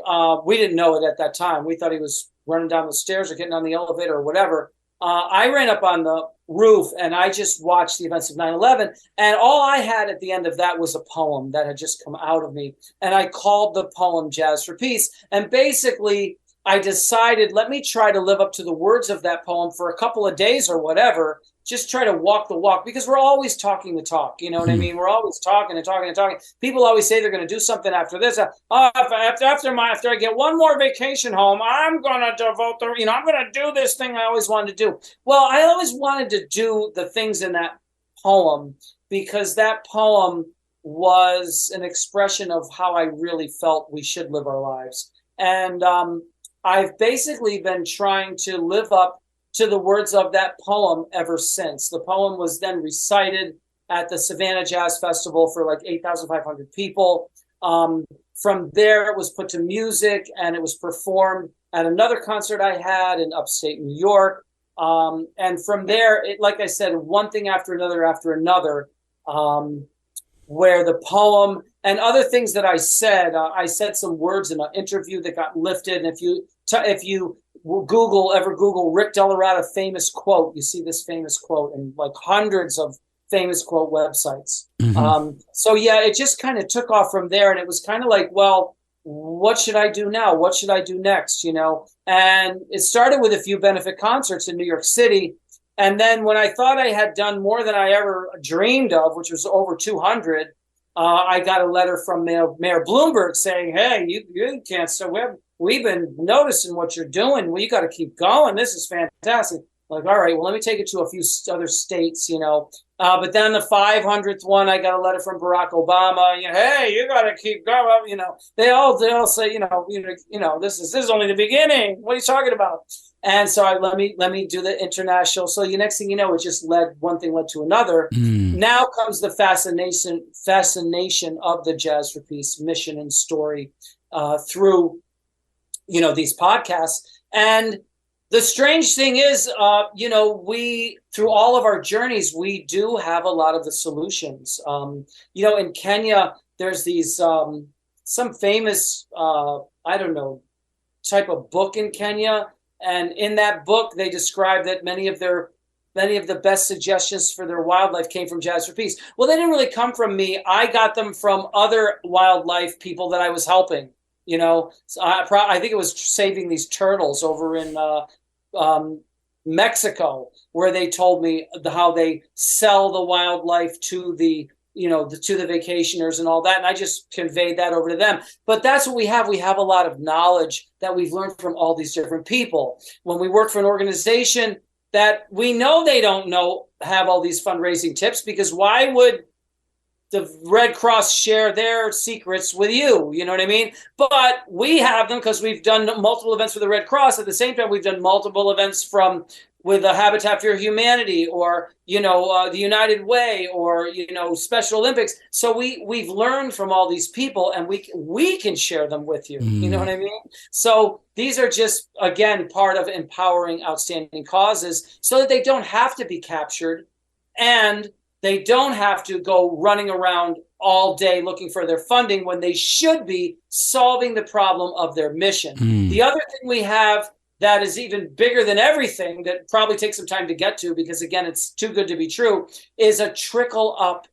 we didn't know it at that time. We thought he was running down the stairs or getting on the elevator or whatever. I ran up on the roof and I just watched the events of 9/11. And all I had at the end of that was a poem that had just come out of me. And I called the poem Jazz for Peace. And basically, I decided, let me try to live up to the words of that poem for a couple of days or whatever. Just try to walk the walk, because we're always talking the talk. You know what I mean? We're always talking and talking and talking. People always say they're going to do something after this. After I get one more vacation home, I'm going to devote I'm going to do this thing I always wanted to do. Well, I always wanted to do the things in that poem because that poem was an expression of how I really felt we should live our lives. And I've basically been trying to live up to the words of that poem ever since. The poem was then recited at the Savannah Jazz Festival for like 8,500 people. From there, it was put to music and it was performed at another concert I had in upstate New York. And from there, like I said, one thing after another, where the poem and other things that I said some words in an interview that got lifted. And if you Google Rick DellaRatta famous quote, you see this famous quote in like hundreds of famous quote websites. So yeah, it just kind of took off from there. And it was kind of like, well, what should I do now? What should I do next? And it started with a few benefit concerts in New York City. And then when I thought I had done more than I ever dreamed of, which was over 200, I got a letter from Mayor Bloomberg saying, hey, you can't. So we've been noticing what you're doing. Well, you got to keep going. This is fantastic. Like, all right, well, let me take it to a few other states, But then the 500th one, I got a letter from Barack Obama. Hey, you got to keep going. They all say, this is only the beginning. What are you talking about? And so let me do the international. So the next thing you know, it just one thing led to another. Now comes the fascination of the Jazz for Peace mission and story through, these podcasts. And the strange thing is, we, through all of our journeys, we do have a lot of the solutions. In Kenya, there's these, some famous, type of book in Kenya. And in that book, they describe that many of the best suggestions for their wildlife came from Jazz for Peace. Well, they didn't really come from me. I got them from other wildlife people that I was helping. So I think it was saving these turtles over in Mexico, where they told me how they sell the wildlife to the vacationers and all that. And I just conveyed that over to them. But that's what we have. We have a lot of knowledge that we've learned from all these different people. When we work for an organization that we know they don't have all these fundraising tips, because why would the Red Cross share their secrets with you. You know what I mean? But we have them because we've done multiple events for the Red Cross. At the same time, we've done multiple events with the Habitat for Humanity, or the United Way, or Special Olympics. So we've learned from all these people, and we can share them with you. You know what I mean? So these are just, again, part of empowering outstanding causes, so that they don't have to be captured, and they don't have to go running around all day looking for their funding, when they should be solving the problem of their mission. The other thing we have that is even bigger than everything, that probably takes some time to get to, because again, it's too good to be true, is a trickle up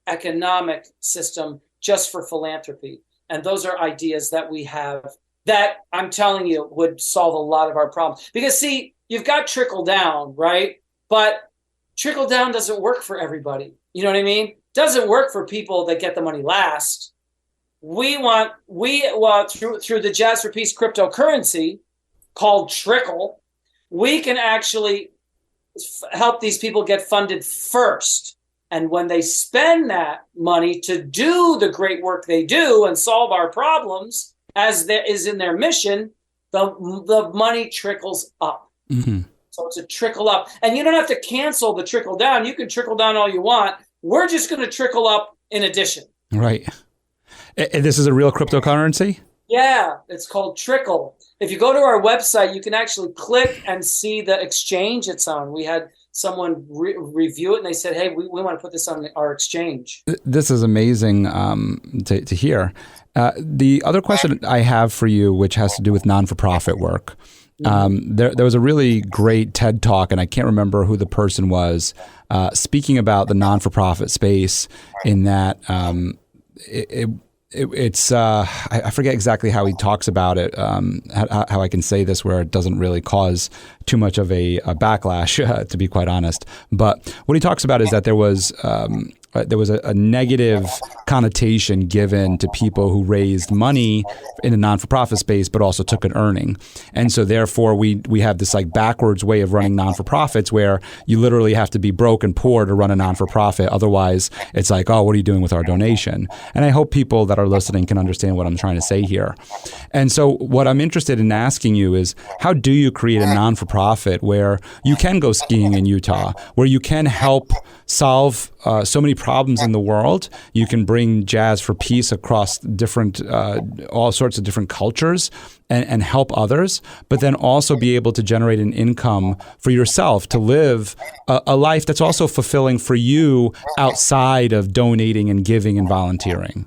economic system just for philanthropy. And those are ideas that we have that, I'm telling you, would solve a lot of our problems. Because see, you've got trickle down, right? But trickle down doesn't work for everybody. You know what I mean? Doesn't work for people that get the money last. We want through the Jazz for Peace cryptocurrency, called Trickle, we can actually help these people get funded first. And when they spend that money to do the great work they do and solve our problems, as there is in their mission, the money trickles up. So it's a trickle up. And you don't have to cancel the trickle down. You can trickle down all you want. We're just going to trickle up in addition. Right. And this is a real cryptocurrency? Yeah, it's called Trickle. If you go to our website, you can actually click and see the exchange it's on. We had someone review it, and they said, hey, we want to put this on our exchange. This is amazing to hear. The other question I have for you, which has to do with non-for-profit work. There was a really great TED Talk, and I can't remember who the person was, speaking about the non-for-profit space, in that it's I forget exactly how he talks about it, how I can say this where it doesn't really cause too much of a backlash, to be quite honest. But what he talks about is that there was a negative connotation given to people who raised money in the non-for-profit space, but also took an earning. And so therefore we have this like backwards way of running non-for-profits, where you literally have to be broke and poor to run a non-for-profit. Otherwise it's like, oh, what are you doing with our donation? And I hope people that are listening can understand what I'm trying to say here. And so what I'm interested in asking you is, how do you create a non-for-profit where you can go skiing in Utah, where you can help solve so many problems in the world? You can bring Jazz for Peace across different, all sorts of different cultures, and help others, but then also be able to generate an income for yourself to live a life that's also fulfilling for you outside of donating and giving and volunteering.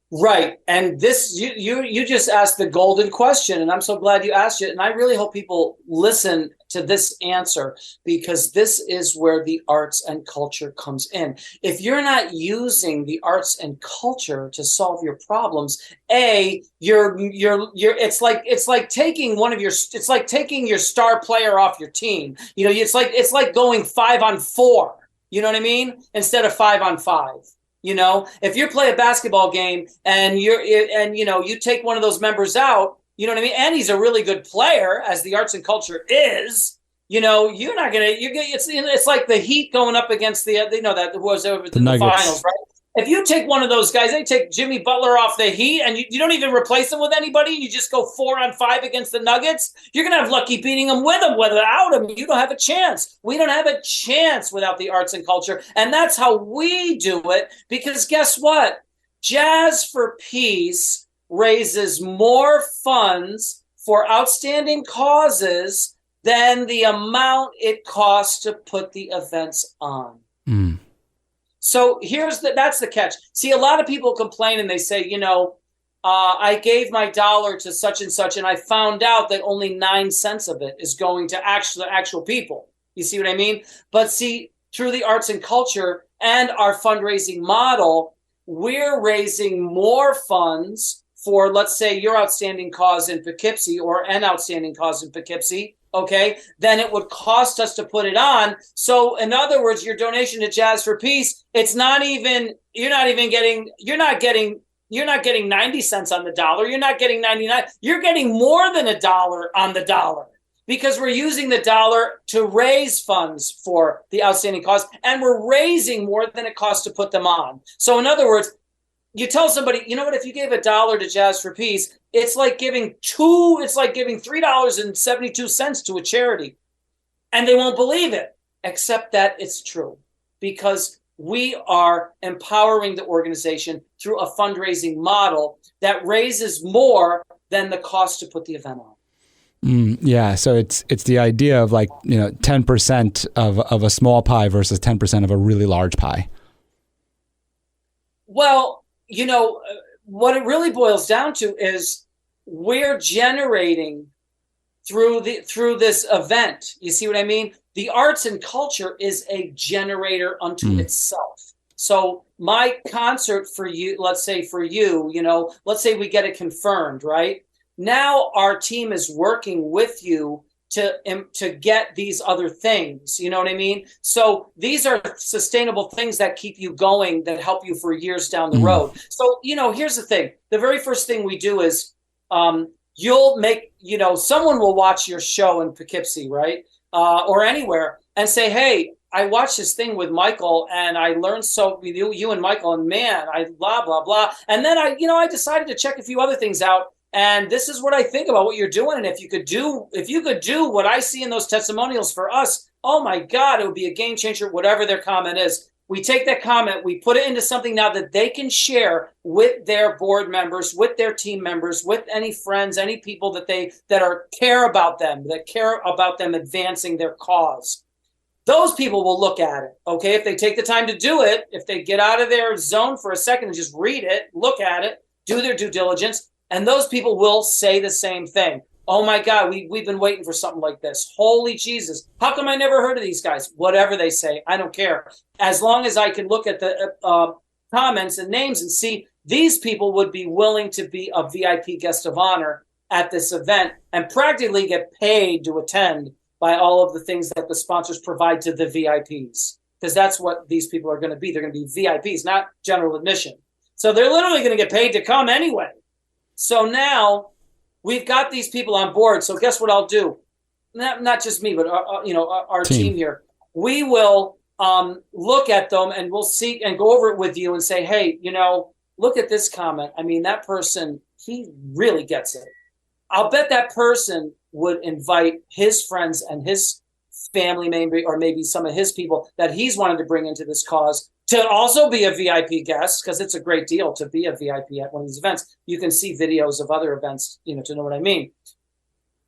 Right. And this, you just asked the golden question, and I'm so glad you asked it. And I really hope people listen to this answer, because this is where the arts and culture comes in. If you're not using the arts and culture to solve your problems, it's like taking your star player off your team. It's like going 5-on-4, you know what I mean? Instead of 5-on-5. If you play a basketball game and you take one of those members out, you know what I mean? And he's a really good player, as the arts and culture is, you're not going to, it's like the Heat going up against that was over the finals, right? If you take one of those guys, they take Jimmy Butler off the Heat, and you don't even replace him with anybody, you just go 4-on-5 against the Nuggets, you're going to have lucky beating them with him. Without him, you don't have a chance. We don't have a chance without the arts and culture. And that's how we do it, because guess what? Jazz for Peace raises more funds for outstanding causes than the amount it costs to put the events on. So that's the catch. See, a lot of people complain and they say, I gave my dollar to such and such, and I found out that only 9 cents of it is going to actual people. You see what I mean? But see, through the arts and culture and our fundraising model, we're raising more funds for, let's say, your outstanding cause in Poughkeepsie, or an outstanding cause in Poughkeepsie, okay, then it would cost us to put it on. So in other words, your donation to Jazz for Peace, you're not getting 90 cents on the dollar. You're not getting 99. You're getting more than $1 on the dollar. because we're using the dollar to raise funds for the outstanding cause, and we're raising more than it costs to put them on. So in other words, you tell somebody, you know what, if you gave $1 to Jazz for Peace, it's like giving $3.72 to a charity. And they won't believe it, except that it's true, because we are empowering the organization through a fundraising model that raises more than the cost to put the event on. Yeah, so it's the idea of 10% of a small pie versus 10% of a really large pie. Well, what it really boils down to is we're generating through this event. You see what I mean? The arts and culture is a generator unto itself. So my concert for you, let's say let's say we get it confirmed, right? Now our team is working with you to get these other things. You know what I mean? So these are sustainable things that keep you going, that help you for years down the road. So, here's the thing. The very first thing we do is you'll make, someone will watch your show in Poughkeepsie, right? Or anywhere, and say, hey, I watched this thing with Michael and I learned you and Michael, and man, I blah, blah, blah. And then I decided to check a few other things out. And this is what I think about what you're doing. And if you could do what I see in those testimonials for us, oh my God, it would be a game changer, whatever their comment is. We take that comment, we put it into something now that they can share with their board members, with their team members, with any friends, any people that care about them advancing their cause. Those people will look at it, okay? If they take the time to do it, if they get out of their zone for a second and just read it, look at it, do their due diligence, and those people will say the same thing. Oh my God, we've been waiting for something like this. Holy Jesus. How come I never heard of these guys? Whatever they say, I don't care. As long as I can look at the comments and names and see these people would be willing to be a VIP guest of honor at this event and practically get paid to attend by all of the things that the sponsors provide to the VIPs. Because that's what these people are going to be. They're going to be VIPs, not general admission. So they're literally going to get paid to come anyway. So now we've got these people on board. So guess what I'll do? Not just me, but our team here. We will look at them and we'll see and go over it with you and say, hey, look at this comment. I mean, that person, he really gets it. I'll bet that person would invite his friends and his family, maybe, or maybe some of his people that he's wanted to bring into this cause to also be a VIP guest, because it's a great deal to be a VIP at one of these events. You can see videos of other events, to know what I mean.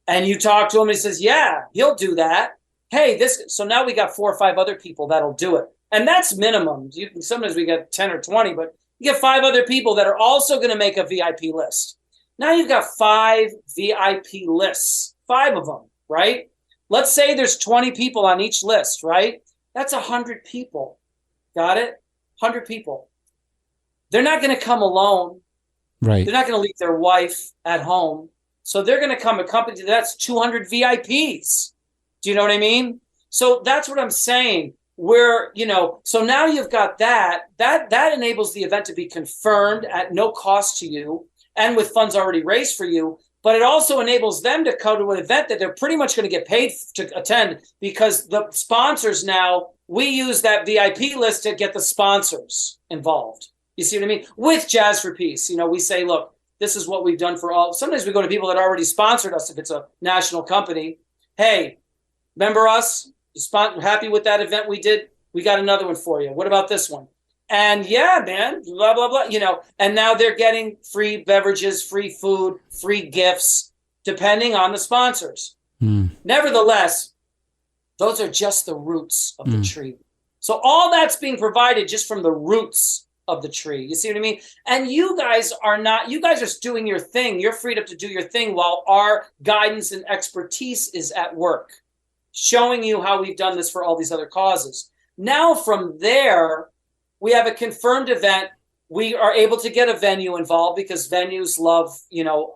And you talk to him and he says, yeah, he'll do that. Hey, so now we got 4 or 5 other people that'll do it. And that's minimum. Sometimes we get 10 or 20, but you get 5 other people that are also going to make a VIP list. Now you've got 5 VIP lists, 5 of them, right? Let's say there's 20 people on each list, right? That's 100 people. Got it? 100 people. They're not going to come alone. Right. They're not going to leave their wife at home. So they're going to come accompanied. That's 200 VIPs. Do you know what I mean? So that's what I'm saying. So now you've got that enables the event to be confirmed at no cost to you and with funds already raised for you. But it also enables them to come to an event that they're pretty much going to get paid to attend, because the sponsors now, we use that VIP list to get the sponsors involved. You see what I mean? With Jazz for Peace, we say, look, this is what we've done for all. Sometimes we go to people that already sponsored us if it's a national company. Hey, remember us? Happy with that event we did? We got another one for you. What about this one? And yeah, man, blah, blah, blah, and now they're getting free beverages, free food, free gifts, depending on the sponsors. Nevertheless, those are just the roots of the tree. So all that's being provided just from the roots of the tree. You see what I mean? And you guys are doing your thing. You're freed up to do your thing while our guidance and expertise is at work, showing you how we've done this for all these other causes. Now from there, we have a confirmed event. We are able to get a venue involved because venues love,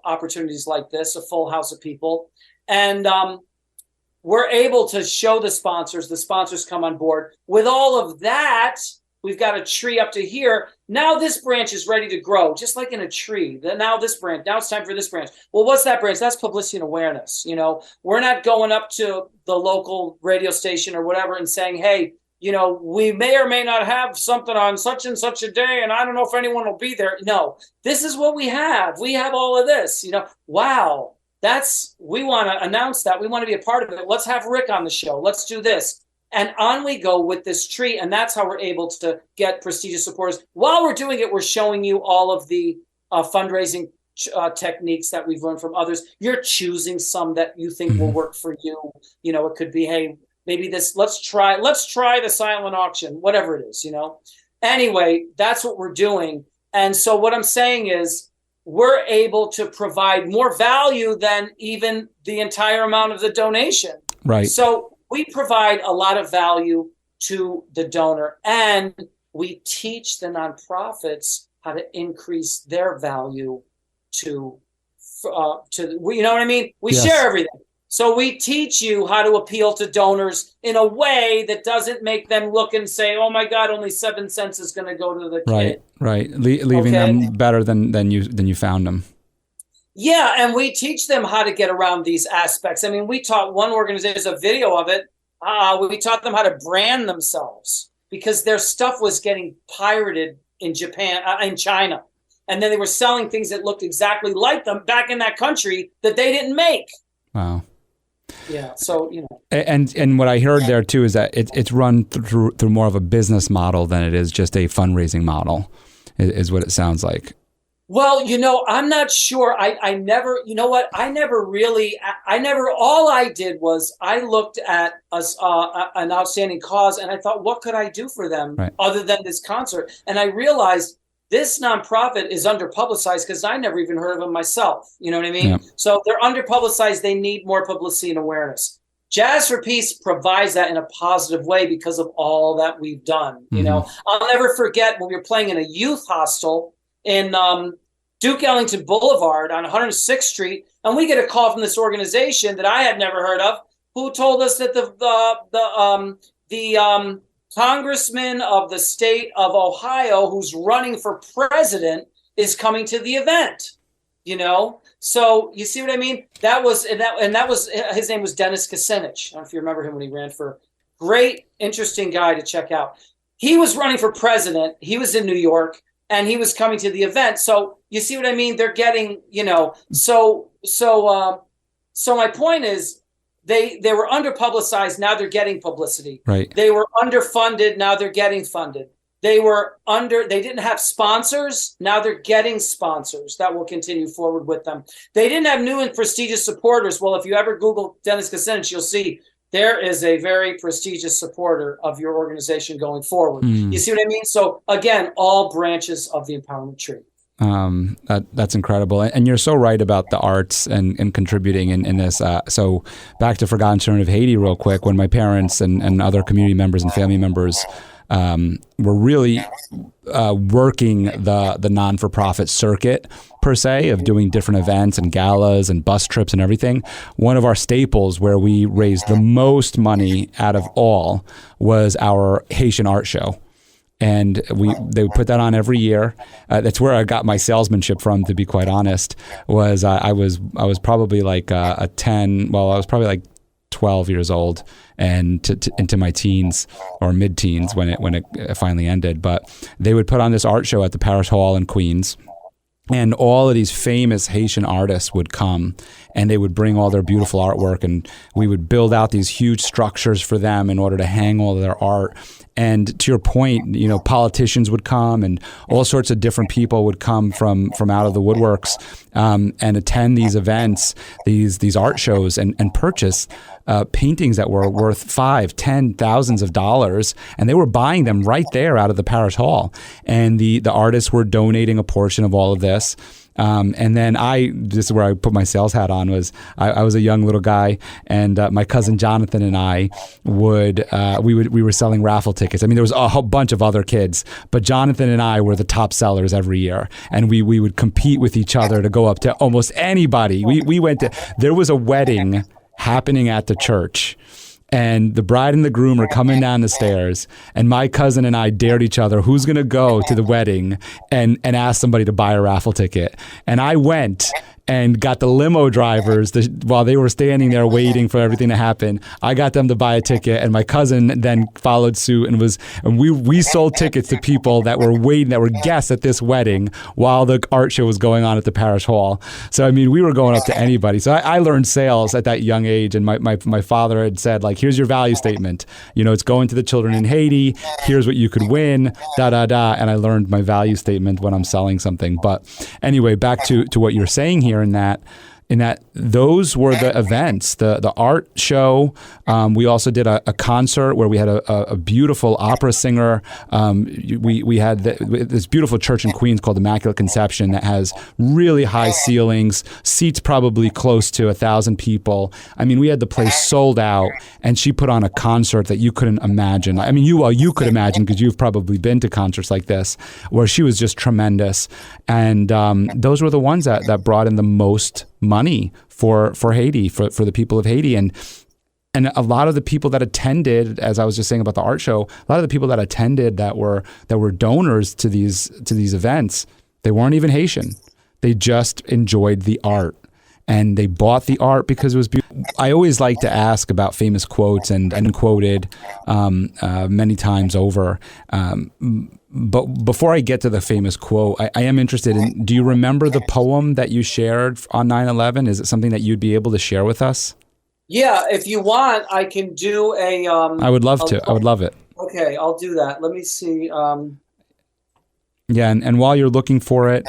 opportunities like this, a full house of people. And we're able to show the sponsors come on board. With all of that, We've got a tree up to here. Now this branch is ready to grow, just like in a tree. Now this branch, now it's time for this branch. Well, what's that branch? That's publicity and awareness. You know, we're not going up to the local radio station or whatever and saying, hey, you know, we may or may not have something on such and such a day, and I don't know if anyone will be there. No, this is what we have. We have all of this. You know, wow, we want to announce that. We want to be a part of it. Let's have Rick on the show. Let's do this. And on we go with this tree, and that's how we're able to get prestigious supporters. While we're doing it, we're showing you all of the fundraising techniques that we've learned from others. You're choosing some that you think will work for you. You know, it could be, hey, maybe this, let's try the silent auction, whatever it is, you know. Anyway, that's what we're doing. And so what I'm saying is we're able to provide more value than even the entire amount of the donation. Right. So we provide a lot of value to the donor, and we teach the nonprofits how to increase their value to you know what I mean? We share everything. So we teach you how to appeal to donors in a way that doesn't make them look and say, oh my God, only 7 cents is going to go to the kid. Right. Leaving them better than you found them. Yeah, and we teach them how to get around these aspects. I mean, we taught one organization, there's a video of it, we taught them how to brand themselves because their stuff was getting pirated in China. And then they were selling things that looked exactly like them back in that country that they didn't make. Wow. Yeah, so, you know. And what I heard there, too, is that it's run through more of a business model than it is just a fundraising model, is what it sounds like. Well, you know, I'm not sure. I never, you know what? All I did was I looked at an outstanding cause and I thought, what could I do for them other than this concert? And I realized this nonprofit is underpublicized because I never even heard of them myself. You know what I mean? Yeah. So they're underpublicized. They need more publicity and awareness. Jazz for Peace provides that in a positive way because of all that we've done. You know, I'll never forget when we were playing in a youth hostel in Duke Ellington Boulevard on 106th Street, and we get a call from this organization that I had never heard of, who told us that the congressman of the state of Ohio, who's running for president, is coming to the event. You know, so you see what I mean? That was his name was Dennis Kucinich. I don't know if you remember him when he ran for. Great, interesting guy to check out. He was running for president. He was in New York. And he was coming to the event. So you see what I mean? They're getting, you know, so my point is they were underpublicized. Now they're getting publicity. Right. They were underfunded. Now they're getting funded. They didn't have sponsors. Now they're getting sponsors that will continue forward with them. They didn't have new and prestigious supporters. Well, if you ever Google Dennis Kucinich, you'll see there is a very prestigious supporter of your organization going forward. You see what I mean? So again, all branches of the empowerment tree. That's incredible. And you're so right about the arts and contributing in this. So back to Forgotten Children of Haiti real quick, when my parents and other community members and family members were really working the non-for-profit circuit per se of doing different events and galas and bus trips and everything. One of our staples where we raised the most money out of all was our Haitian art show. And they would put that on every year. That's where I got my salesmanship from, to be quite honest. Was I was probably like I was probably like 12 years old and into my teens or mid-teens when it finally ended. But they would put on this art show at the Parish Hall in Queens. And all of these famous Haitian artists would come and they would bring all their beautiful artwork, and we would build out these huge structures for them in order to hang all of their art. And to your point, you know, politicians would come and all sorts of different people would come from out of the woodworks and attend these events, these art shows, and purchase paintings that were worth $5,000-$10,000s of dollars, and they were buying them right there out of the parish hall. And the artists were donating a portion of all of this. And then this is where I put my sales hat on, was I was a young little guy, and my cousin Jonathan and I we were selling raffle tickets. I mean, there was a whole bunch of other kids, but Jonathan and I were the top sellers every year, and we would compete with each other to go up to almost anybody. There was a wedding happening at the church, and the bride and the groom are coming down the stairs, and my cousin and I dared each other who's going to go to the wedding and ask somebody to buy a raffle ticket. And I went and got the limo drivers, while they were standing there waiting for everything to happen, I got them to buy a ticket, and my cousin then followed suit, and we sold tickets to people that were waiting, that were guests at this wedding while the art show was going on at the parish hall. So I mean, we were going up to anybody. So I learned sales at that young age, and my father had said, like, here's your value statement. You know, it's going to the children in Haiti. Here's what you could win. Da da da. And I learned my value statement when I'm selling something. But anyway, back to what you're saying here. In that those were the events, the art show. We also did a concert where we had a beautiful opera singer. We had this beautiful church in Queens called Immaculate Conception that has really high ceilings, seats probably close to 1,000 people. I mean, we had the place sold out, and she put on a concert that you couldn't imagine. I mean, you could imagine, because you've probably been to concerts like this, where she was just tremendous. And those were the ones that brought in the most money for Haiti, for the people of Haiti. And a lot of the people that attended, as I was just saying about the art show, a lot of the people that attended that were donors to these events, they weren't even Haitian. They just enjoyed the art, and they bought the art because it was beautiful. I always like to ask about famous quotes and quoted many times over. But before I get to the famous quote, I am interested in, do you remember the poem that you shared on 9/11? Is it something that you'd be able to share with us? Yeah, if you want, I can do a... I would love to. I would love it. Okay, I'll do that. Let me see. Yeah, and while you're looking for it,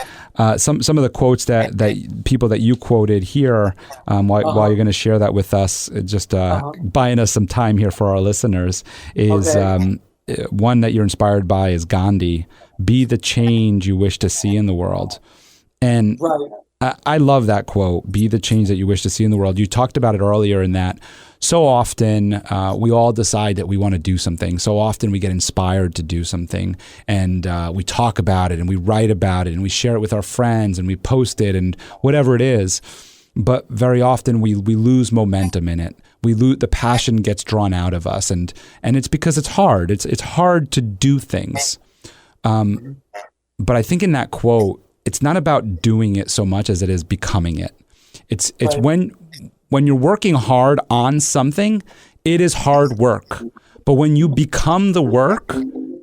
some of the quotes that people that you quoted here, while you're going to share that with us, just buying us some time here for our listeners, is... Okay. One that you're inspired by is Gandhi. Be the change you wish to see in the world. And right. I love that quote, be the change that you wish to see in the world. You talked about it earlier in that so often we all decide that we want to do something. So often we get inspired to do something, and we talk about it, and we write about it, and we share it with our friends, and we post it, and whatever it is. But very often we lose momentum in it. The passion gets drawn out of us, and it's because it's hard. It's hard to do things. But I think in that quote, it's not about doing it so much as it is becoming it. It's right. when you're working hard on something, it is hard work. But when you become the work,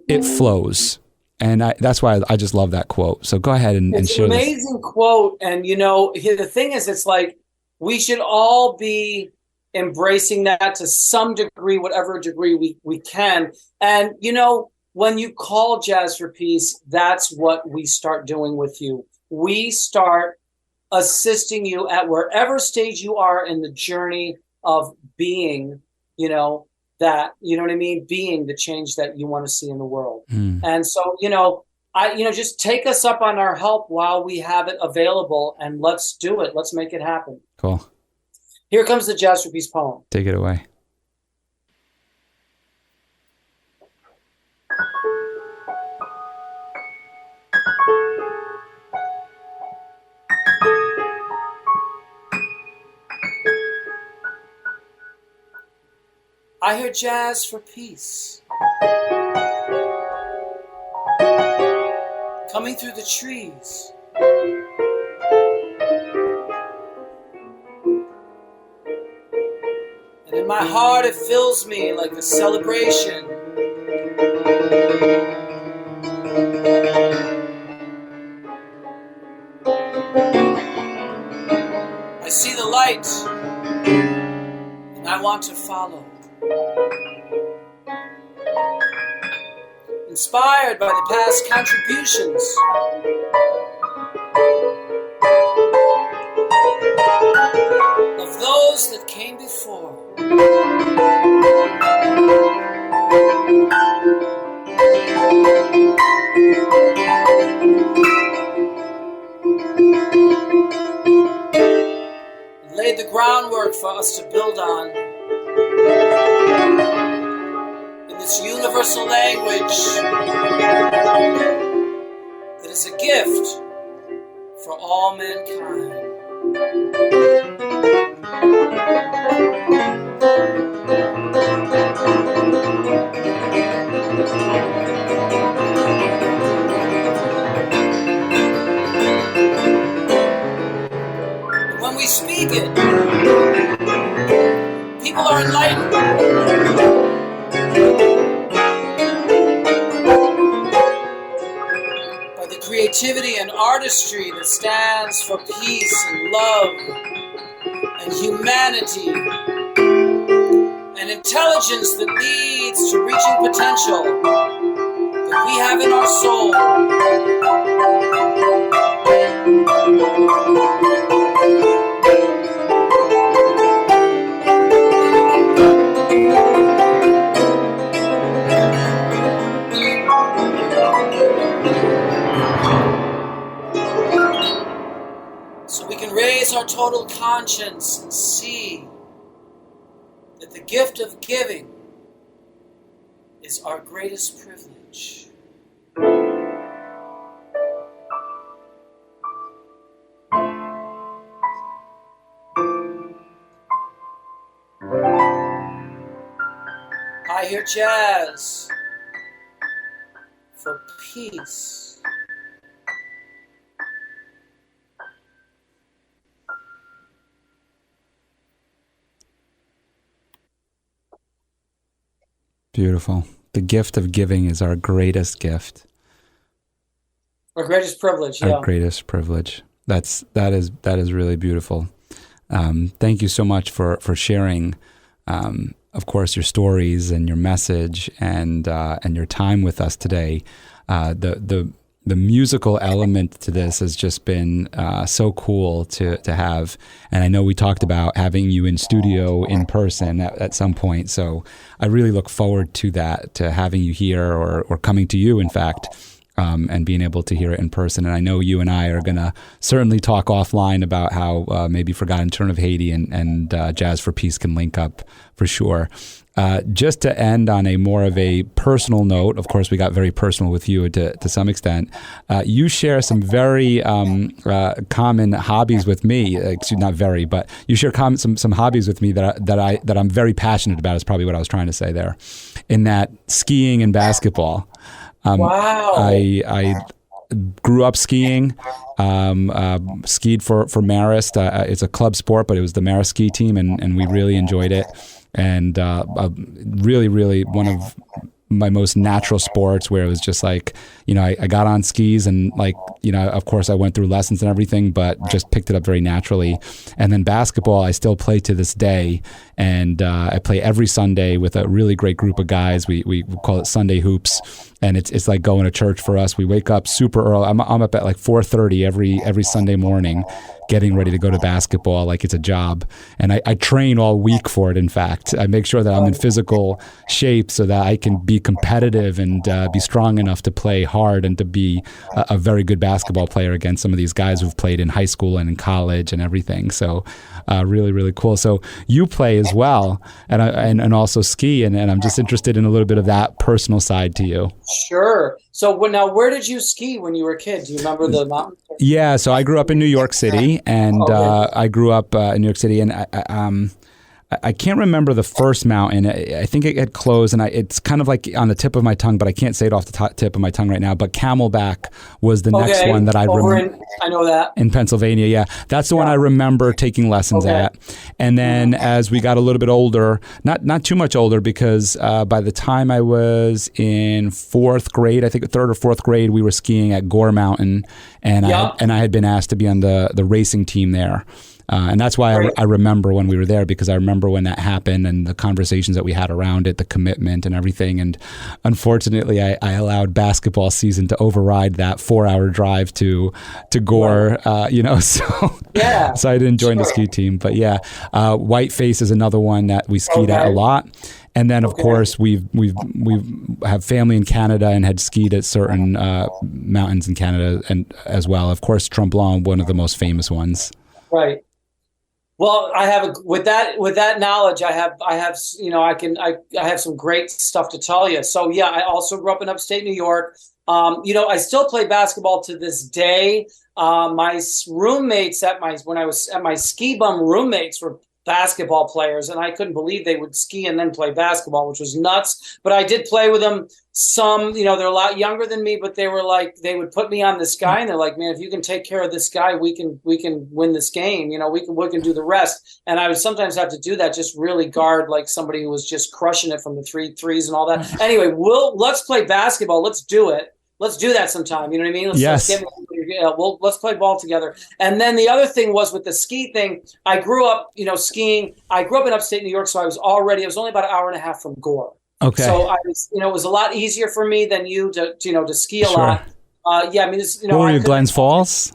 it flows. And that's why I just love that quote. So go ahead and share this. It's an amazing quote. And, the thing is, it's like we should all be embracing that to some degree, whatever degree we can. And, when you call Jazz for Peace, that's what we start doing with you. We start assisting you at wherever stage you are in the journey of being, that, what I mean? Being the change that you want to see in the world. And so, just take us up on our help while we have it available, and let's do it. Let's make it happen. Cool. Here comes the Jazz for Peace poem. Take it away. I hear jazz for peace coming through the trees. And in my heart it fills me like a celebration. I see the light and I want to follow. Inspired by the past contributions of those that came before. Laid the groundwork for us to build on. This universal language that is a gift for all mankind. it. People are enlightened. By the creativity and artistry that stands for peace and love and humanity and intelligence that leads to reaching potential that we have in our soul. So we can raise our total conscience and see that the gift of giving is our greatest privilege. I hear jazz for peace. Beautiful. The gift of giving is our greatest gift. Our greatest privilege. Our greatest privilege. That is really beautiful. Thank you so much for sharing, of course, your stories and your message and your time with us today. The musical element to this has just been so cool to have. And I know we talked about having you in studio in person at some point. So I really look forward to that, to having you here or coming to you, in fact, and being able to hear it in person. And I know you and I are going to certainly talk offline about how maybe Forgotten Turn of Haiti and Jazz for Peace can link up for sure. Just to end on a more of a personal note, of course, we got very personal with you to some extent. You share some very common hobbies with me. Excuse, not very, but you share some hobbies with me that I'm very passionate about. Is probably what I was trying to say there. In that skiing and basketball. Wow. I grew up skiing, skied for Marist. It's a club sport, but it was the Marist ski team, and we really enjoyed it. And really, really one of my most natural sports where it was just like, I got on skis and of course I went through lessons and everything, but just picked it up very naturally. And then basketball, I still play to this day. And I play every Sunday with a really great group of guys. We call it Sunday Hoops. And it's like going to church for us. We wake up super early. I'm up at like 4:30 every Sunday morning, getting ready to go to basketball like it's a job. And I train all week for it, in fact. I make sure that I'm in physical shape so that I can be competitive and be strong enough to play hard and to be a very good basketball player against some of these guys who've played in high school and in college and everything. So really, really cool. So you play as well and also ski. And I'm just interested in a little bit of that personal side to you. Sure. So now, where did you ski when you were a kid? Do you remember the mountain? Yeah. So I grew up in New York City, and I grew up in New York City, and I can't remember the first mountain. I think it had closed, and it's kind of like on the tip of my tongue, but I can't say it off the tip of my tongue right now. But Camelback was the next one that I remember. I know that. In Pennsylvania, yeah. That's the one I remember taking lessons at. And then as we got a little bit older, not too much older, because by the time I was in fourth grade, I think third or fourth grade, we were skiing at Gore Mountain, and I had been asked to be on the racing team there. And that's why I remember when we were there, because I remember when that happened and the conversations that we had around it, the commitment and everything. And unfortunately, I allowed basketball season to override that 4-hour drive to Gore, so I didn't join the ski team. But yeah, Whiteface is another one that we skied at a lot. And then, of course, we have family in Canada and had skied at certain mountains in Canada and as well. Of course, Tremblant, one of the most famous ones. Right. Well, I have with that knowledge, I have some great stuff to tell you. So yeah, I also grew up in upstate New York. I still play basketball to this day. My roommates when I was at my ski bum roommates were basketball players, and I couldn't believe they would ski and then play basketball, which was nuts. But I did play with them. Some, they're a lot younger than me, but they were like, they would put me on this guy, and they're like, man, if you can take care of this guy, we can win this game. We can do the rest. And I would sometimes have to do that, just really guard like somebody who was just crushing it from the threes and all that. Anyway, let's play basketball. Let's do it. Let's do that sometime. You know what I mean? Let's play ball together. And then the other thing was with the ski thing. I grew up, skiing. I grew up in upstate New York, so I was only about an hour and a half from Gore. Okay. So I was, it was a lot easier for me than you to ski a lot. Yeah, I mean, where were you, Glens Falls?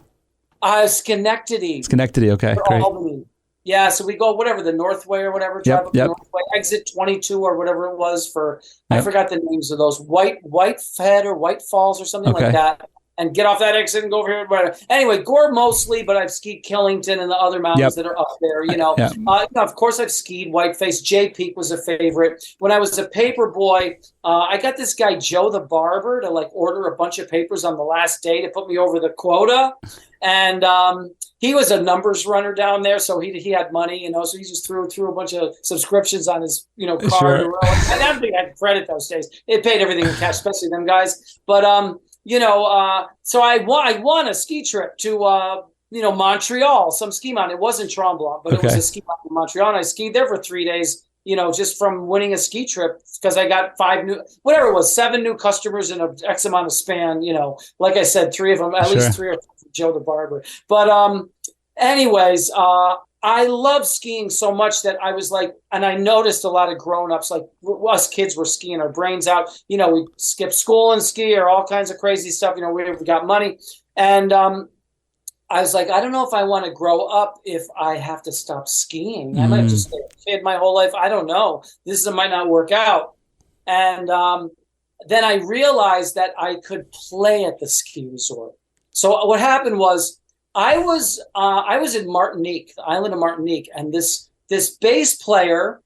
Schenectady. Schenectady. Okay, great. Albany. Yeah, so we go whatever, the Northway or whatever, drive up the Northway, exit 22 or whatever it was I forgot the names of those, White Head or White Falls or something like that, and get off that exit and go over here. Whatever. Anyway, Gore mostly, but I've skied Killington and the other mountains that are up there, of course, I've skied Whiteface. Jay Peak was a favorite. When I was a paper boy, I got this guy, Joe the Barber, to like order a bunch of papers on the last day to put me over the quota. And he was a numbers runner down there, so he had money, so he just threw a bunch of subscriptions on his, card. Sure. I don't think I had credit those days. It paid everything in cash, especially them guys. But so I won a ski trip to Montreal, some ski mountain. It wasn't Tremblant, but it was a ski mountain in Montreal, and I skied there for 3 days. Just from winning a ski trip, because I got 7 new customers in an X amount of span. Like I said, 3 of them, at least 3 or 4 for Joe the Barber. But anyways, I love skiing so much that I was like, and I noticed a lot of grown-ups, like us kids were skiing our brains out. We skip school and ski or all kinds of crazy stuff. We got money. And I was like, I don't know if I want to grow up if I have to stop skiing. I might have just stayed a kid my whole life. I don't know. This might not work out. And then I realized that I could play at the ski resort. So what happened was I was in Martinique, the island of Martinique, and this bass player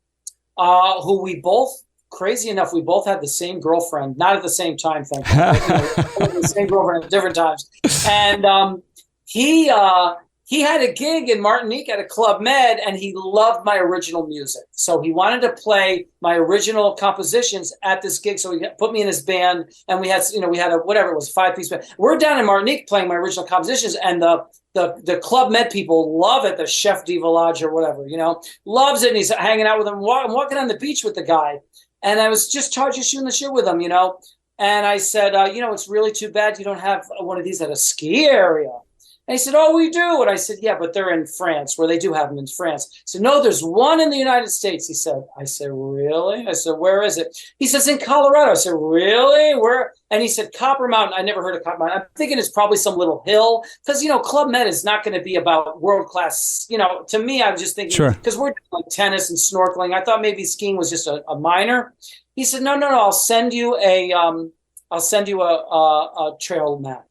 who we both, crazy enough, we both had the same girlfriend, not at the same time, thankfully. The same girlfriend at different times. And he had a gig in Martinique at a Club Med, and he loved my original music. So he wanted to play my original compositions at this gig. So he put me in his band, and we had a, whatever it was, 5-piece band. We're down in Martinique playing my original compositions, and the Club Med people love it. The Chef de Village or whatever, loves it. And he's hanging out with him. I'm walking on the beach with the guy, and I was just shooting the shit with him, And I said, it's really too bad you don't have one of these at a ski area. And he said, oh, we do. And I said, yeah, but they're in France, where they do have them in France. He said, no, there's one in the United States. He said, I said, really? I said, where is it? He says, in Colorado. I said, really? Where? And he said, Copper Mountain. I never heard of Copper Mountain. I'm thinking it's probably some little hill because, Club Med is not going to be about world-class. To me, I was just thinking, because we're doing like tennis and snorkeling. I thought maybe skiing was just a minor. He said, no, I'll send you a trail map.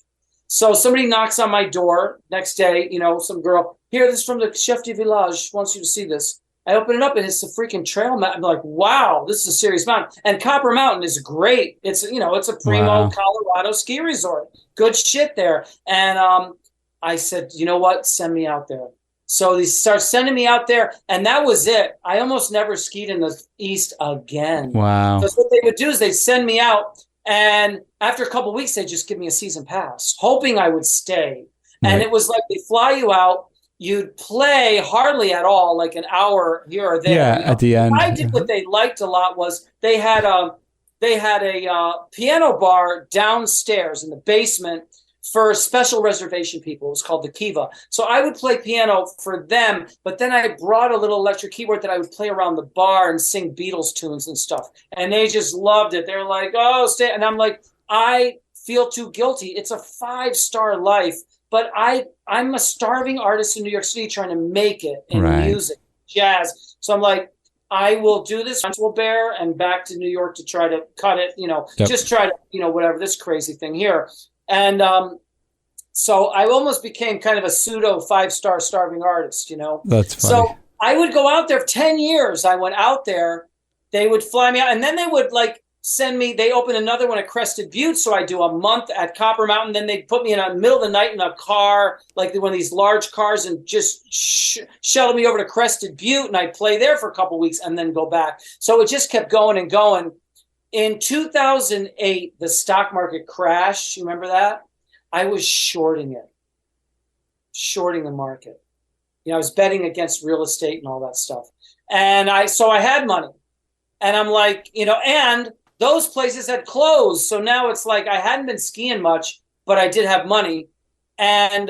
So somebody knocks on my door next day, some girl, here, this is from the Chef de Village, wants you to see this. I open it up and it's a freaking trail map. I'm like, wow, this is a serious mountain. And Copper Mountain is great. It's, it's a primo Colorado ski resort. Good shit there. And I said, you know what? Send me out there. So they start sending me out there, and that was it. I almost never skied in the East again. Wow. Because what they would do is they'd send me out, and after a couple of weeks, they'd just give me a season pass, hoping I would stay. Right. And it was like they fly you out. You'd play hardly at all, like an hour here or there. Yeah, at the end. I did what they liked a lot was they had a piano bar downstairs in the basement for special reservation people. It was called the Kiva. So I would play piano for them, but then I brought a little electric keyboard that I would play around the bar and sing Beatles tunes and stuff. And they just loved it. They're like, oh, stay. And I'm like, I feel too guilty. It's a 5-star life, but I'm a starving artist in New York City trying to make it in music, jazz. So I'm like, I will do this. We'll bear and back to New York to try to cut it, just try to, whatever, this crazy thing here. And so I almost became kind of a pseudo 5-star starving artist, That's funny. So I would go out there for 10 years. I went out there. They would fly me out. And then they would they open another one at Crested Butte. So I do a month at Copper Mountain. Then they put me in the middle of the night in a car, like one of these large cars, and just shuttle me over to Crested Butte. And I play there for a couple of weeks and then go back. So it just kept going and going. In 2008, the stock market crashed. You remember that? I was shorting the market. I was betting against real estate and all that stuff. And I had money. And I'm like, and those places had closed. So now it's like I hadn't been skiing much, but I did have money. And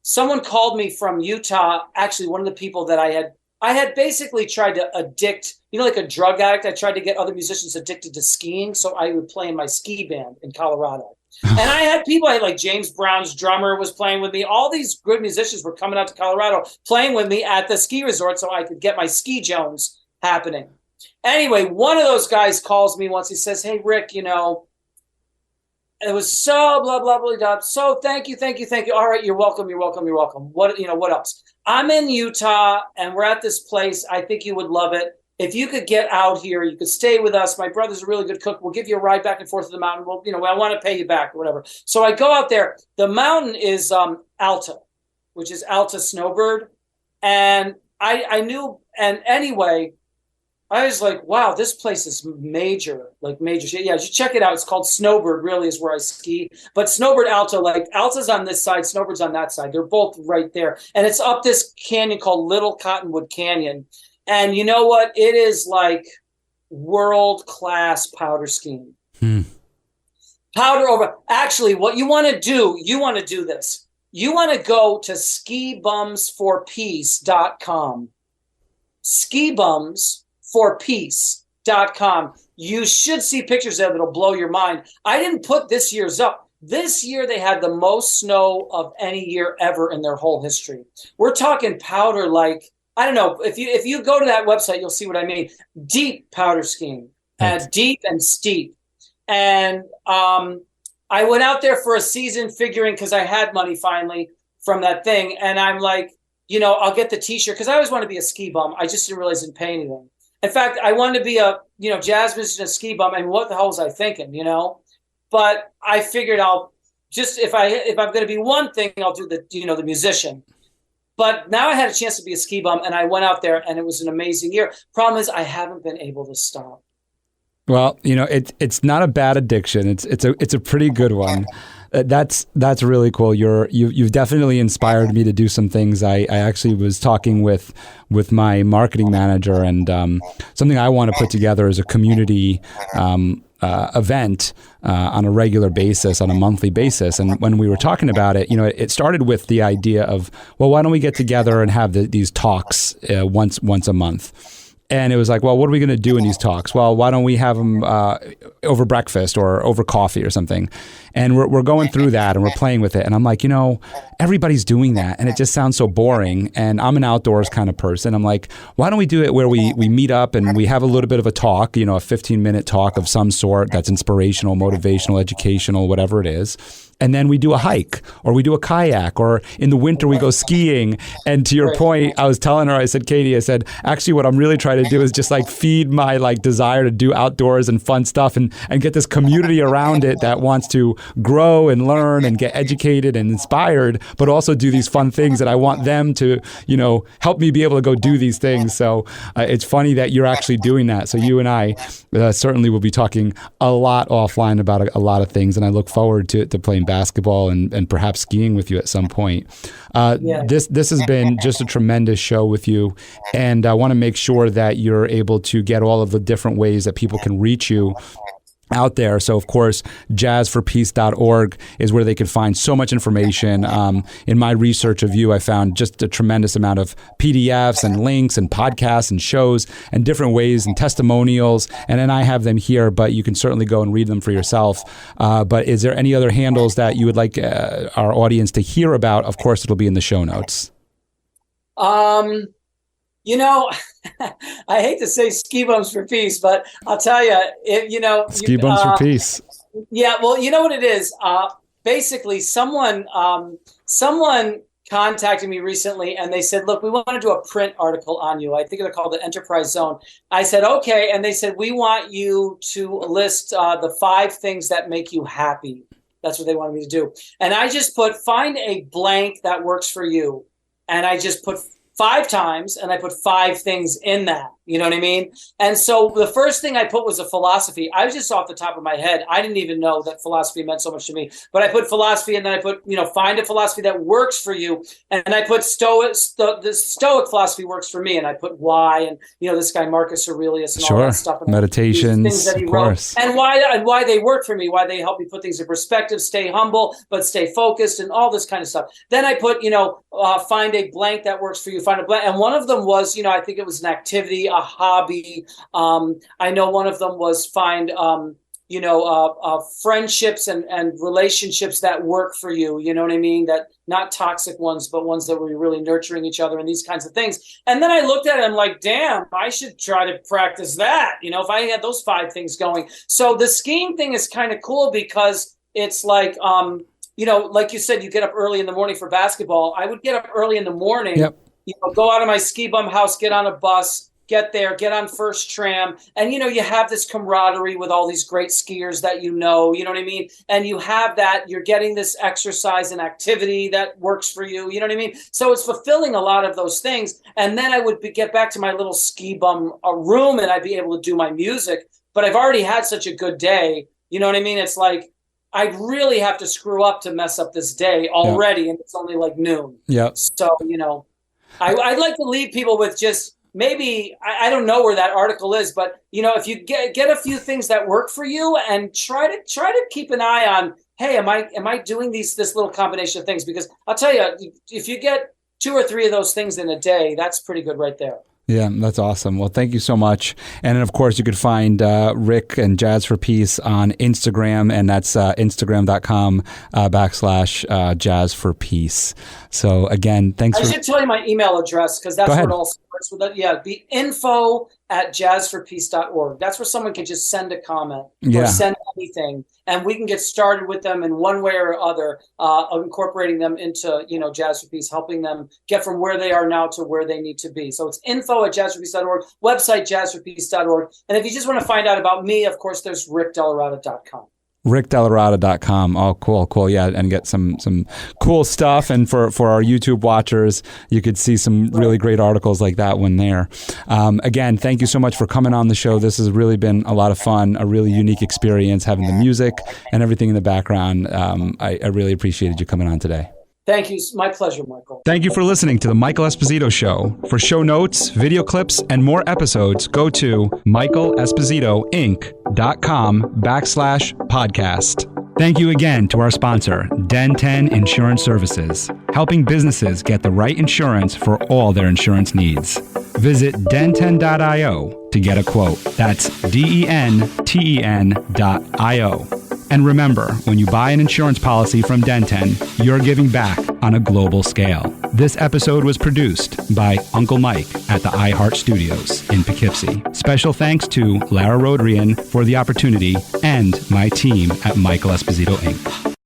someone called me from Utah, actually one of the people that I had basically tried to addict, like a drug addict. I tried to get other musicians addicted to skiing. So I would play in my ski band in Colorado. And I had people, like James Brown's drummer was playing with me. All these good musicians were coming out to Colorado playing with me at the ski resort so I could get my ski Jones happening. Anyway, one of those guys calls me once. He says, "Hey, Rick, it was so blah, blah, blah, blah. So thank you. All right, you're welcome. What else? I'm in Utah and we're at this place. I think you would love it. If you could get out here, you could stay with us. My brother's a really good cook. We'll give you a ride back and forth to the mountain. Well, I want to pay you back or whatever." So I go out there. The mountain is Alta, which is Alta Snowbird. And I knew, and anyway, I was like, wow, this place is major shit. Yeah, you check it out. It's called Snowbird, really is where I ski. But Snowbird, Alta, like Alta's on this side, Snowbird's on that side. They're both right there. And it's up this canyon called Little Cottonwood Canyon. And you know what? It is like world-class powder skiing. Powder over. Actually, what you want to do this. You want to go to skibumsforpeace.com. skibumsforpeace.com. You should see pictures there that'll blow your mind. I didn't put this year's up. This year they had the most snow of any year ever in their whole history. We're talking powder like, I don't know, if you go to that website, you'll see what I mean. Deep powder skiing, deep and steep. And I went out there for a season figuring, because I had money finally from that thing. And I'm like, I'll get the t-shirt because I always wanted to be a ski bum. I just didn't realize it didn't pay anything. In fact, I wanted to be a, jazz musician, a ski bum. And what the hell was I thinking, But I figured I'll just, if I'm going to be one thing, I'll do the, the musician. But now I had a chance to be a ski bum, and I went out there, and it was an amazing year. Problem is, I haven't been able to stop. Well, it's not a bad addiction. It's a pretty good one. That's really cool. You've definitely inspired me to do some things. I actually was talking with my marketing manager, and something I want to put together is a community event on a regular basis, on a monthly basis. And when we were talking about it, it started with the idea of, well, why don't we get together and have these talks once a month? And it was like, well, what are we going to do in these talks? Well, why don't we have them over breakfast or over coffee or something? And we're going through that and we're playing with it. And I'm like, everybody's doing that. And it just sounds so boring. And I'm an outdoors kind of person. I'm like, why don't we do it where we meet up and we have a little bit of a talk, a 15-minute talk of some sort that's inspirational, motivational, educational, whatever it is. And then we do a hike or we do a kayak, or in the winter we go skiing. And to your point, I was telling her, I said, Katie, actually what I'm really trying to do is just feed my desire to do outdoors and fun stuff and get this community around it that wants to grow and learn and get educated and inspired, but also do these fun things that I want them to, help me be able to go do these things. So it's funny that you're actually doing that. So you and I certainly will be talking a lot offline about a lot of things. And I look forward to playing basketball and perhaps skiing with you at some point. This has been just a tremendous show with you. And I want to make sure that you're able to get all of the different ways that people can reach you out there. So, of course, jazzforpeace.org is where they can find so much information. In my research of you, I found just a tremendous amount of PDFs and links and podcasts and shows and different ways and testimonials. And then I have them here, but you can certainly go and read them for yourself. But is there any other handles that you would like our audience to hear about? Of course, it'll be in the show notes. I hate to say ski bums for peace, but I'll tell you, ski bums for peace. Yeah, well, you know what it is. Basically, someone contacted me recently and they said, look, we want to do a print article on you. I think they're called the Enterprise Zone. I said, okay. And they said, we want you to list the 5 things that make you happy. That's what they wanted me to do. And I just put, find a blank that works for you. And I just put 5 times, and I put 5 things in that. You know what I mean? And so the first thing I put was a philosophy. I was just off the top of my head. I didn't even know that philosophy meant so much to me. But I put philosophy, and then I put, find a philosophy that works for you. And I put the Stoic philosophy works for me. And I put why, and this guy Marcus Aurelius and all that stuff. And meditations, things that he wrote, and why they work for me, why they help me put things in perspective, stay humble, but stay focused, and all this kind of stuff. Then I put, find a blank that works for you. Find a blank, and one of them was, I think it was an activity, a hobby. I know one of them was find, friendships and relationships that work for you. You know what I mean? That not toxic ones, but ones that were really nurturing each other and these kinds of things. And then I looked at it, I'm like, damn, I should try to practice that. If I had those 5 things going. So the skiing thing is kind of cool because it's like, like you said, you get up early in the morning for basketball. I would get up early in the morning, go out of my ski bum house, get on a bus, get there, get on first tram. And, you have this camaraderie with all these great skiers that you know what I mean? And you have that, you're getting this exercise and activity that works for you. You know what I mean? So it's fulfilling a lot of those things. And then I would get back to my little ski bum room and I'd be able to do my music. But I've already had such a good day. You know what I mean? It's like, I'd really have to screw up to mess up this day already. And it's only like noon. Yeah. So, I'd like to leave people with just, maybe, I don't know where that article is, but if you get a few things that work for you and try to keep an eye on, hey, am I doing this little combination of things? Because I'll tell you, if you get 2 or 3 of those things in a day, that's pretty good right there. Yeah, that's awesome. Well, thank you so much. And then, of course, you could find Rick and Jazz for Peace on Instagram, and that's Instagram.com/Jazz for Peace. So, again, thanks I should tell you my email address because that's where it all starts with it. Yeah, the info@jazzforpeace.org. That's where someone can just send a comment or send anything, and we can get started with them in one way or other, incorporating them into, Jazz for Peace, helping them get from where they are now to where they need to be. So it's info@jazzforpeace.org, website jazzforpeace.org. And if you just want to find out about me, of course, there's rickdelaratta.com. rickdelaratta.com. Oh, cool. Yeah, and get some cool stuff. And for our YouTube watchers, you could see some really great articles like that one there. Again, thank you so much for coming on the show. This has really been a lot of fun, a really unique experience, having the music and everything in the background. I really appreciated you coming on today. Thank you. My pleasure, Michael. Thank you for listening to The Michael Esposito Show. For show notes, video clips, and more episodes, go to michaelespositoinc.com/podcast. Thank you again to our sponsor, Den 10 Insurance Services, helping businesses get the right insurance for all their insurance needs. Visit den10.io to get a quote. That's DENTEN.io. And remember, when you buy an insurance policy from Den10, you're giving back on a global scale. This episode was produced by Uncle Mike at the iHeart Studios in Poughkeepsie. Special thanks to Lara Rodrian for the opportunity and my team at Michael Esposito Inc.